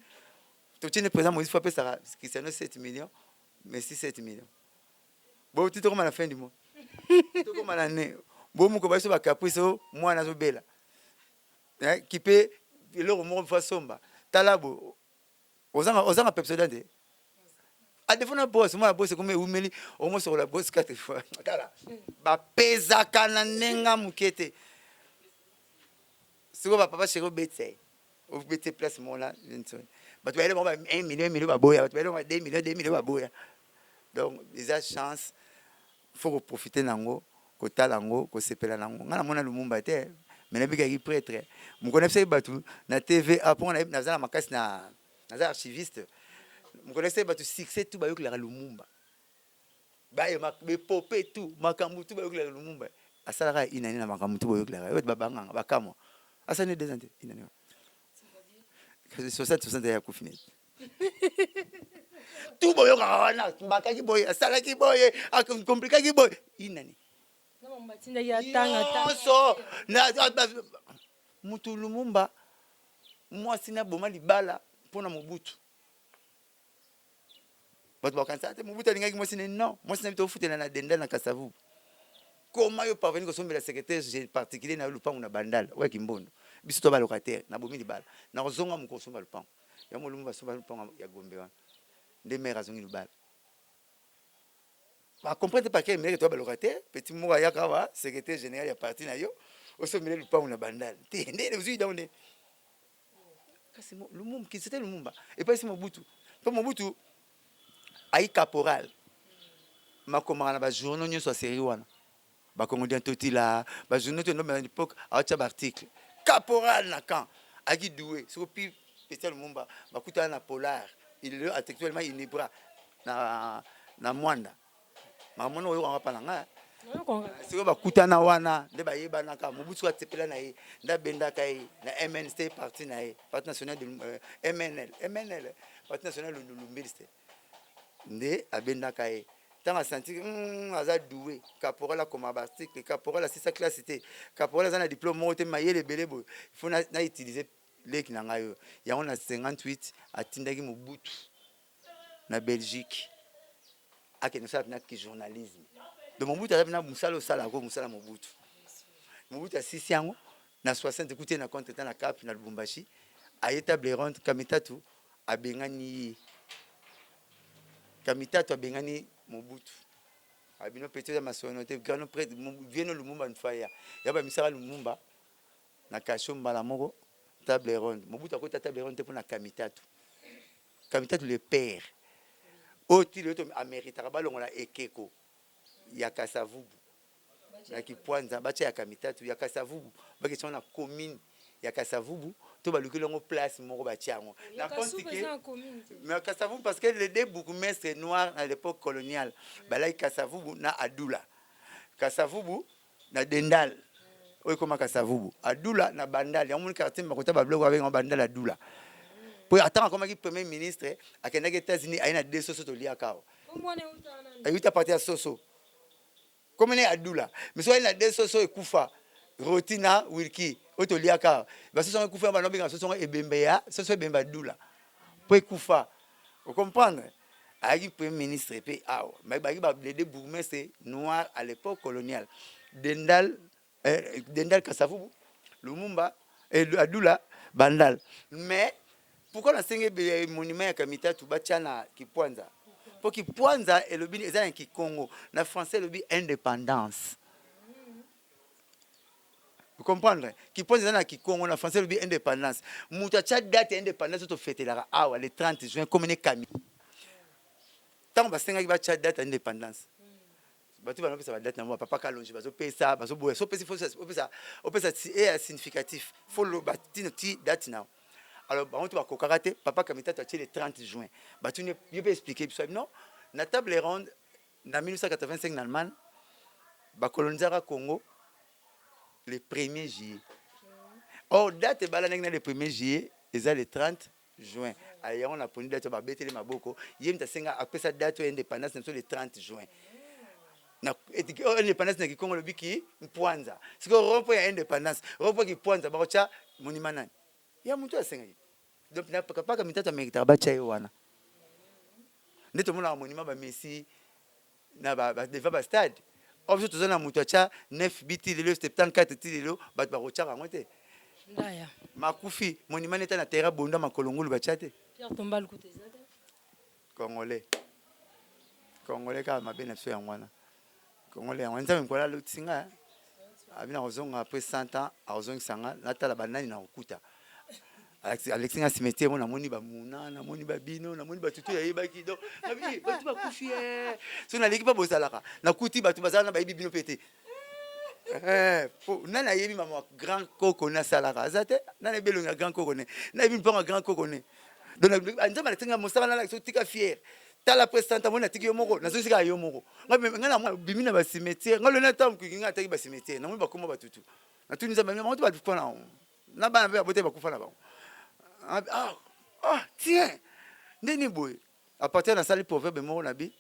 Speaker 1: tu es présent, il faut que ça Cristiano 7 millions, Messi 7 millions. Bon, tu te comme à la fin du mois. Tu te comme à l'année. Bon, mon copain, va caprice, moi, on a bella. Qui peut, le remords de façon. Talabo. Osanga Pepsoda de a défaut na boss moi boss comme umeli au moins sur la boss 4 fois tala ba pesa kana nenga mukete siko ba papa chéro bete au bete place mon là ba tu aller 1 million ba boya ba tu aller 2 millions ba boya donc déjà chance faut profiter nango ko talango ko sepela nango ngana mona lumumba te mais na bika ki prêtre mu connaissez batu na TV après na za makasi na archiviste je connaissais tout succès tout bayok la Lumumba baye mak be popé tout makambu tout bayok la Lumumba asala inani na makambu tout bayok la ba banga bakamo asane des années inani c'est 60 ya kufine tout bayok wana bakaki boy asala ki boy akom compliqué ki boy inani
Speaker 2: na mbatinda ya tanga
Speaker 1: so na mutu Lumumba moi sina boma libala pona Mobutu bato bakansate Mobutu alingaki moi sine non moi sina bito futela na denda na Kasavu comment yo parvenir ko sombela secrétaire particulier na lupango na bandala wa kimbondo biso to ba locataire na bomi libala na kozonga mu ko somba lupango ya mo Lumumba somba lupango ya Gombe wana nde mère azongi lubala ba comprendre pas que mère to ba locataire petit mo ya kawa secrétaire général ya parti na yo o sombela lupango na bandala te nde uzi daone kasi Lumumba qui c'était Lumumba et pas c'est Mobutu pas Mobutu ai caporal makoma na ba journaux nyoso série wana ba Congo d'Antotila ba journaux to na l'époque a cha article caporal na camp aki doué so pi petit Lumumba ba kuta na polar il est actuellement inébra na Mwanda mamono oyo ngapa na nga siko bakutana wana nde bayebana ka Mobutu atepela na ye nda benda kai na MNC parti na ye parti national de MNL parti national de Lumbiste nde abenda kai tanga senti aza doué caporal comme article caporal c'est sa classité caporal za na diplôme moté mayele belebo il faut na utiliser leki na ngayo ya on a 58 atindaki Mobutu na Belgique akene sa na ki journalisme de Mobutu a na musala sala ko musala Mobutu a sisi yango na 60 écouter na compte na Cap na Lubumbashi a établi ronde kamitatu abengani Mobutu abino petit ya masonote grand prêtre vieno Lumumba nfaya ya ba misala Lumumba na kashomba la moko table ronde Mobutu akota table ronde pour na kamitatu le père oti le to amerita balongo la ekeko ya Kasavubu na Kipwanza bacha ya kamitatu ya Kasavubu bakisha na commune ya Kasavubu to baluki longo place moko batiango na compte que mais Kasavubu parce que les deux bourgmestres noirs à l'époque coloniale balai Kasavubu na Adula Kasavubu na Dendal oyo koma Kasavubu Adula na Bandal ya mon quartier makota ba blog avec en Bandal Adula pour attendre comme qui premier ministre à Kenya États-Unis a une deux soso to liakao ayuta parti à soso comme ne Adula mais soit il a deux soso ekufa rotina wilki oto liaka ba soso ekufa ba nobi soso ebembeya soso ebemba Adula pour ekufa vous comprendre ayi premier ministre pe awa mais ba les deux bourgmestres noirs à l'époque coloniale Dendal Kasavubu Lumumba et Adula Bandal mais pourquoi la cinquième monument ya kamitatu bachana Kipwanza pour Kipwanza et le bin ezana ki Congo na français le bin indépendance Vous comprenez? Qui pense dans qui Congo en français le indépendance. Muta cha date indépendance to fêter là le 30 juin comme une cami. Tant basenga ki ba cha date indépendance. Batu ba pesa date na moi papa kalonji bazo pesa bazo boye so pesa opesa est significatif. Faut le batine ti date na. Alors ba on to ba kokaraté papa kamita to le 30 juin. Batu ne peut expliquer non, na table ronde en 1985 en Allemagne ba colonizera Congo le 1er juillet. Or, date est le 1er juillet, et le 30 juin. Alors, on a pris date, on a bêté les maboko. Il y a après sa date indépendance, le 30 juin. L'indépendance, c'est qu'on le biki, Mpuanza. C'est qu'on rompt l'indépendance. Rompt qui Mpuanza, Barocha, monument. Il y a mon tour à Sengai. Donc, il n'y a pas comme il y a Bachaïwana. Nous avons un monument, Messi, devant le stade. Or, je suis un moutacha, 9 biti, 74 tilo, bat barocha ramote. Makufi, monument est na terre bonda makolongulu bachate.
Speaker 2: Pierre Tombal côté ça.
Speaker 1: Congolais. Congolais ka mabena so ya mwana. Congolais, on nzambe kola lutinga. Abina ozonga après 100 ans, ozonga sanga, natala banani na okuta. Alexinga cimetière on a moni ba muna, na moni ba bino, na moni ba tutu ya yebaki do. Na bi batu ba kufi eh. So na leki ba bozalaka. Na kuti batu bazala na ba yebi bino pete. Nana yebi mama grand coco na salaka. Azate nana belo na grand coco ne. Na yebi mpa grand coco ne. Donc anzama tinga mosala na so tika fier. Tala président mona tiki yo moko, na so sika yo moko. Ngana mwa bimina ba cimetière, ngalo na tam kukinga taki ba cimetière. Na moni ba koma ba tutu. Na tuni nzamba mama to ba tukona. Na bana ba bote ba kufa na ba. Tiens, Neni boy. À partir de la salle proverbe mon nabi,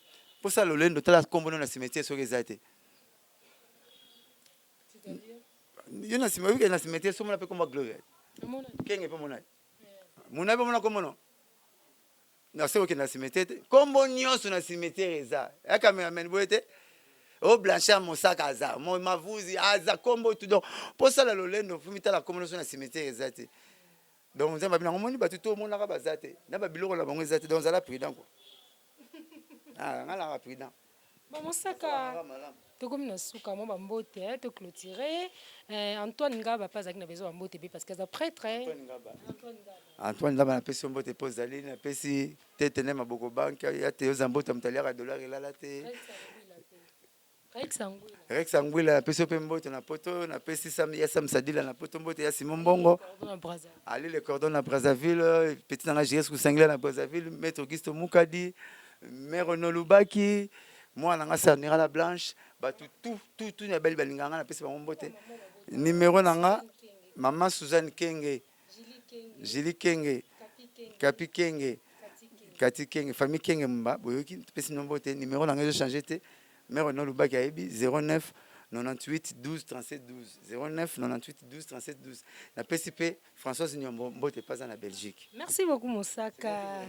Speaker 1: pour ça le lendo tala kombo na cimetière sur les athées. Il y a un cimetière sur mon appel comme gloire. Quel est pas mon âge? Mon âge pas mon comme non. Na c'est aucun cimetière. Kombo nyon sur un cimetière ça. Ya cameraman boyete. Oh blanchard mon sac à ça. Mon mavuzi à ça kombo tout donc. Pour ça le lendo fumita la kombo sur un cimetière ça. Donc on va bien on moni batu tout monde na bazate na ba biloko la bango zate donc ala prudent quoi. Ngala prudent.
Speaker 2: Bon mosaka to comme na suka mo bambote to clôturer Antoine Ngaba pas avec na besoin bambote parce que ça prêtre
Speaker 1: Antoine Ngaba na pesi mbote pose ali na pesi tete na maboko banque ya te zambote mtaliaka dollar ilala te. Rex Anguilla na pesi pe mbote na poto na pesi Sam Sadila na poto mbote ya Simon Bongo. Ali le cordon na Brazzaville, petit na JS Kusangla na Brazzaville, maître Auguste Mukadi, mère Renaud Lubaki, moi na Sarnira la Blanche, ba tout na belle balinganga na pesi ba mbote. Numéro nanga maman Suzanne Kenge, Julie Kenge, Kapi Kenge, Kati Kenge, famille Kenge mba, boyoki pesi mbote numéro nanga je changer te. Mère non Lubaki Aibi 09 98 12 37 12 09 98 12 37 12 la PCP Françoise Nyombo Mbote pas en Belgique.
Speaker 2: Merci beaucoup Mosaka.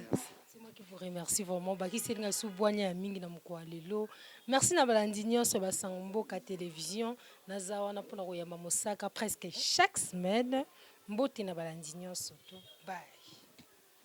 Speaker 2: C'est moi qui vous remercie vraiment. Baki Senga Soubouania mingi na mukwa lelo. Merci na balandinyo sur Basangamboka télévision. Nazawa na pona koyamba Mosaka presque chaque semaine. Mbote na balandinyo surtout. Bye.